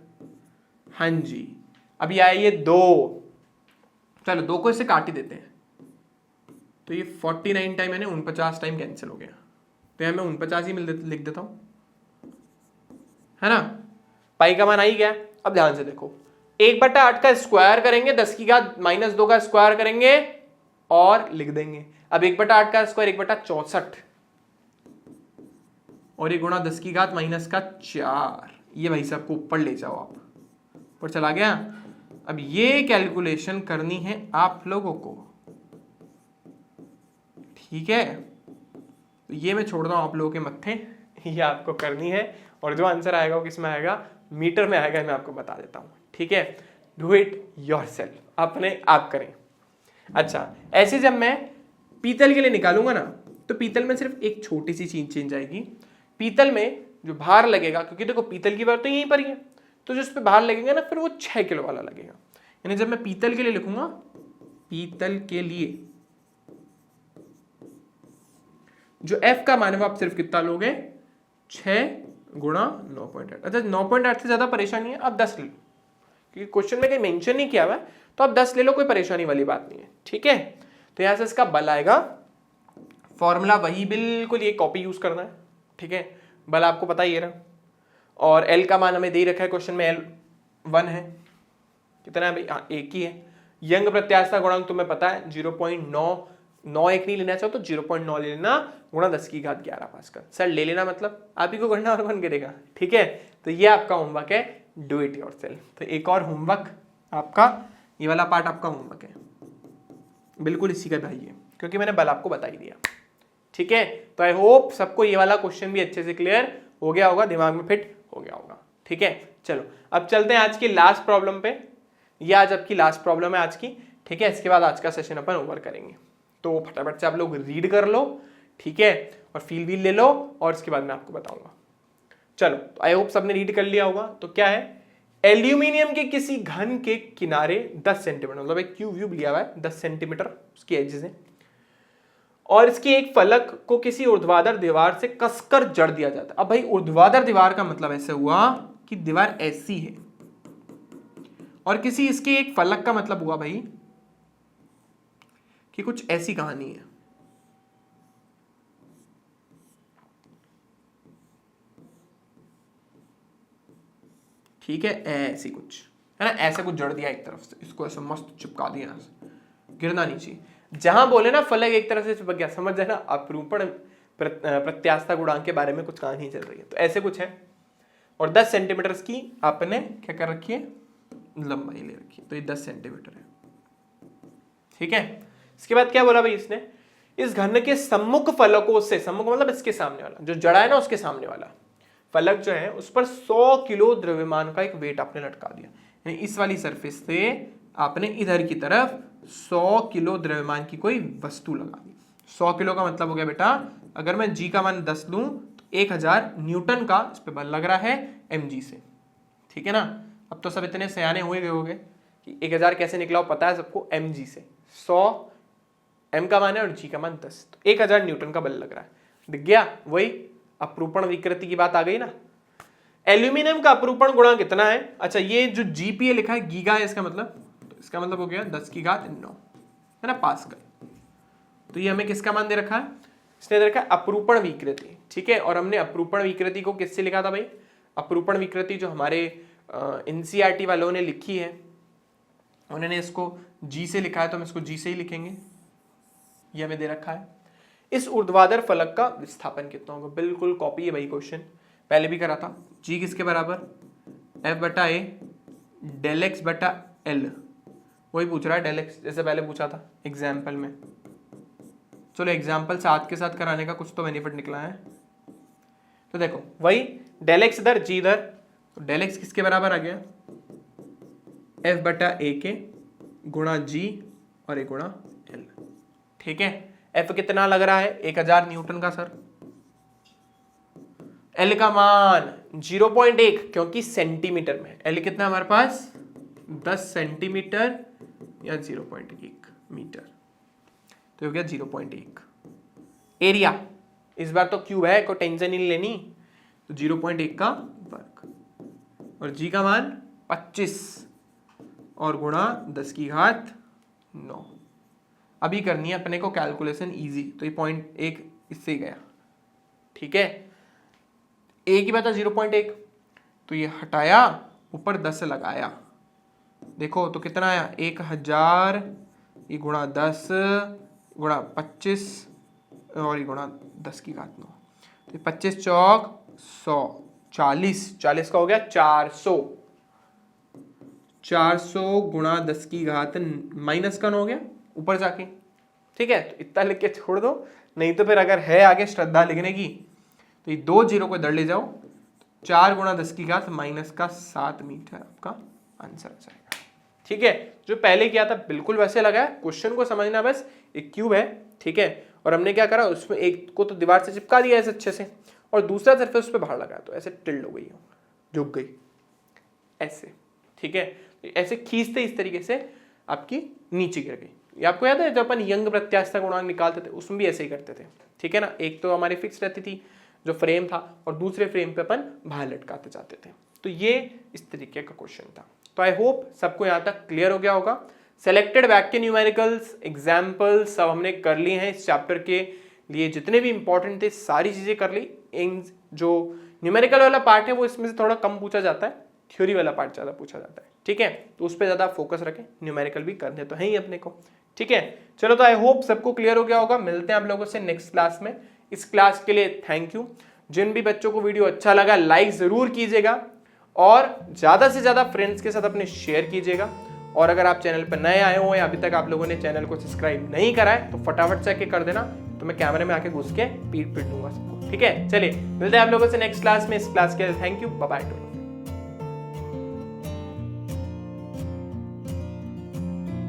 हाँ जी। अभी आया ये 2, चलो 2 को इससे काट ही देते हैं, तो ये 49 टाइम यानी 49 टाइम कैंसिल हो गया, तो यहां मैं 49 ही लिख देता हूं, है ना। पाई का मान आ ही गया। अब ध्यान से देखो 1/8 का स्क्वायर करेंगे, 10 की घात -2 का स्क्वायर करेंगे और लिख देंगे। अब 1/8 का स्क्वायर 1/64 और ये गुणा 10 की घात -4, ये भाई साहब को ऊपर ले जाओ आप, ऊपर चला गया। अब ये कैलकुलेशन करनी है आप लोगों को, ठीक है, तो ये मैं छोड़ रहा हूं आप लोगों के मत्थे, ये आपको करनी है, और जो आंसर आएगा वो किस में आएगा, मीटर में आएगा, मैं आपको बता देता हूं, ठीक है। डू इट योरसेल्फ, अपने आप करें। अच्छा, ऐसे जब मैं पीतल के लिए निकालूंगा ना, तो पीतल में सिर्फ एक छोटी सी चीज चेंज आएगी, पीतल में जो भार लगेगा, क्योंकि देखो पीतल की भार तो यहीं पर ही है, तो जो उस पर भार लगेगा ना फिर वो 6 किलो वाला लगेगा। यानी जब मैं पीतल के लिए लिखूंगा, पीतल के लिए जो F का मान है वो आप सिर्फ कितना लोगे 6 गुणा 9.8। अच्छा 9.8 से ज्यादा परेशानी है आप 10 ले लो, क्योंकि क्वेश्चन में कहीं मेंशन नहीं किया हुआ है, तो आप 10 ले लो, कोई परेशानी वाली बात नहीं है, ठीक है। तो यहां से इसका बल आएगा, फॉर्मूला वही बिल्कुल, ये कॉपी यूज करना है, ठीक है। बल आपको पता ही है ना, और L का मान हमें दे रखा है क्वेश्चन में, L 1 है, कितना है भाई, हाँ 1 ही है। यंग प्रत्यास्थता गुणांक तुम्हें पता है 0.991 नहीं लेना चाहो तो 0.9 ले लेना, गुणा 10 की घात 11 पास्कल। सर ले लेना मतलब आप ही को करना और कौन करेगा, ठीक है। तो ये आपका होमवर्क है, डू इट योरसेल्फ। तो एक और होमवर्क आपका, ये वाला पार्ट आपका होमवर्क है, बिल्कुल इसी का भाई है, क्योंकि मैंने बल आपको बता ही दिया, ठीक है। तो आई होप सबको ये वाला क्वेश्चन भी अच्छे से क्लियर हो गया होगा, दिमाग में फिट हो गया होगा, ठीक है। चलो अब चलते हैं आज की लास्ट प्रॉब्लम पे, ये आज आपकी लास्ट प्रॉब्लम है आज की, ठीक है। इसके बाद आज का सेशन अपन ओवर करेंगे, तो फटाफट से आप लोग रीड कर लो, ठीक है, और फील व्हील ले लो, और इसके बाद मैं आपको बताऊंगा। चलो, तो आई होप सबने रीड कर लिया होगा। तो क्या है, एल्यूमिनियम के किसी घन के किनारे 10 सेंटीमीटर, मतलब एक क्यूब व्यूब लिया हुआ है 10 सेंटीमीटर उसकी एजेस है, और इसकी एक फलक को किसी ऊर्ध्वाधर दीवार से कसकर जड़ दिया जाता है। अब भाई ऊर्ध्वाधर दीवार का मतलब ऐसे हुआ कि दीवार ऐसी है, और किसी इसके एक फलक का मतलब हुआ भाई कि कुछ ऐसी कहानी है, ठीक है, ऐसी कुछ है ना, ऐसे कुछ जड़ दिया एक तरफ से, इसको ऐसे मस्त चिपका दिया, गिरना नीचे। जहां बोले ना फलक एक तरफ से चिपक गया, समझ जाए ना अपरूपण प्रत्यास्थता गुणांक के बारे में कुछ कहानी चल रही है, तो ऐसे कुछ है। और 10 सेंटीमीटर की आपने क्या कर रखी है, लंबाई ले रखी है, तो ये 10 सेंटीमीटर है, ठीक है। इसके बाद क्या बोला भाई इसने, इस घन के सम्मुख फलकों से, सम्मुख मतलब इसके सामने वाला, जो जड़ा है ना उसके सामने वाला फलक जो है, उस पर 100 किलो द्रव्यमान का एक वेट आपने लटका दिया, यानी इस वाली सरफेस से आपने इधर की तरफ 100 किलो द्रव्यमान की कोई वस्तु लगा दी। 100 किलो का मतलब हो गया बेटा, अगर मैं जी का मान 10 लूं तो 1000 न्यूटन का इस पे बल लग रहा है mg से, ठीक है ना। अब तो सब इतने सयाने हुए गए होंगे कि 1000 कैसे निकला हो, पता है सबको, mg से 100 m का मान है और g का मान 10, तो 1000 न्यूटन का बल लग रहा है, दिख गया, वही अपरूपण विकृति की बात आ गई ना। एल्यूमिनियम का अपरूपण गुणांक कितना है, अच्छा ये जो जीपीए लिखा है गीगा है, इसका मतलब, तो इसका मतलब हो गया 10 की घात 9, है ना, पास्कल। तो ये हमें किसका मान दे रखा है, इसने दे रखा है अपरूपण विकृति, ठीक है। और हमने अपरूपण विकृति को किससे लिखा था भाई, अपरूपण विकृति जो हमारे एनसीईआरटी वालों ने लिखी है, उन्होंने इसको जी से लिखा है, तो हम इसको जी से ही लिखेंगे, ये हमें दे रखा है। इस ऊर्ध्वाधर फलक का विस्थापन कितना होगा, बिल्कुल कॉपी है भाई क्वेश्चन, पहले भी करा था। जी किसके बराबर, F बटा ए डेल एक्स बटा एल, वही पूछ रहा है डेल एक्स, जैसे पहले पूछा था एग्जाम्पल में। चलो एग्जाम्पल साथ के साथ कराने का कुछ तो बेनिफिट निकला है। तो देखो वही डेल एक्स इधर जी इधर, तो डेल एक्स किसके बराबर आ गया, F बटा ए के गुणा जी और ए गुणा एल। ठीक है, F कितना लग रहा है 1000 न्यूटन का सर, L का मान 0.1 क्योंकि सेंटीमीटर में, L कितना हमारे पास 10 सेंटीमीटर या 0.1 मीटर, तो हो गया 0.1। एरिया इस बार तो क्यूब है, कोई टेंशन नहीं लेनी, तो 0.1 का वर्ग और जी का मान 25 और गुणा 10 की घात 9। अभी करनी है अपने को कैलकुलेशन इजी, तो ये 0.1 इससे गया। ठीक है, ए की बता 0.1, तो ये हटाया ऊपर 10 लगाया, देखो तो कितना आया 1000, ये गुणा 10 गुणा 25 और ये गुणा 10 की घात 9, तो 25 चौक 100, 40 का हो गया 400 गुणा 10 की घात माइनस का 9 हो गया ऊपर जाके। ठीक है, तो इतना लिख के छोड़ दो, नहीं तो फिर अगर है आगे श्रद्धा लिखने की तो ये 2 जीरो को इधर ले जाओ, 4 गुणा 10 की घात माइनस का 7 मीटर आपका आंसर आ जाएगा। ठीक है, जो पहले किया था बिल्कुल वैसे लगा है, क्वेश्चन को समझना बस। एक क्यूब है, ठीक है, और हमने क्या करा, उसमें एक को तो दीवार से चिपका दिया ऐसे अच्छे से, और दूसरा सरफेस उस पर बाहर लगाया, तो ऐसे टिल्ड हो गई, झुक गई ऐसे। ठीक है, ऐसे खींचते इस तरीके से आपकी नीचे गिर गई। ये आपको याद है जब अपन यंग प्रत्यास्थता गुणांक निकालते थे उसमें भी ऐसे ही करते थे। ठीक है ना, एक तो हमारी फिक्स रहती थी जो फ्रेम था, और दूसरे फ्रेम पे अपन बाहर लटकाते जाते थे। तो ये इस तरीके का क्वेश्चन था। तो आई होप सबको यहाँ तक क्लियर हो गया होगा। सेलेक्टेड वाक्य न्यूमेरिकल्स एग्जाम्पल्स सब हमने कर लिए हैं। इस चैप्टर के लिए जितने भी इंपॉर्टेंट थे सारी चीजें कर ली। इन जो न्यूमेरिकल वाला पार्ट है वो इसमें से थोड़ा कम पूछा जाता है, थ्योरी वाला पार्ट ज्यादा पूछा जाता है। ठीक है, तो उस पर ज्यादा फोकस रखें, न्यूमेरिकल भी करने तो है ही अपने को। ठीक है, चलो तो आई होप सबको क्लियर हो गया होगा। मिलते हैं आप लोगों से नेक्स्ट क्लास में। इस क्लास के लिए थैंक यू। जिन भी बच्चों को वीडियो अच्छा लगा लाइक जरूर कीजिएगा और ज्यादा से ज्यादा फ्रेंड्स के साथ अपने शेयर कीजिएगा। और अगर आप चैनल पर नए आए हो या अभी तक आप लोगों ने चैनल को सब्सक्राइब नहीं करा है तो फटाफट से आके कर देना, तो मैं कैमरे में आके घुस के पीट दूंगा सबको। ठीक है, चलिए मिलते हैं आप लोगों से नेक्स्ट क्लास में। इस क्लास के लिए थैंक यू, बाय बाय।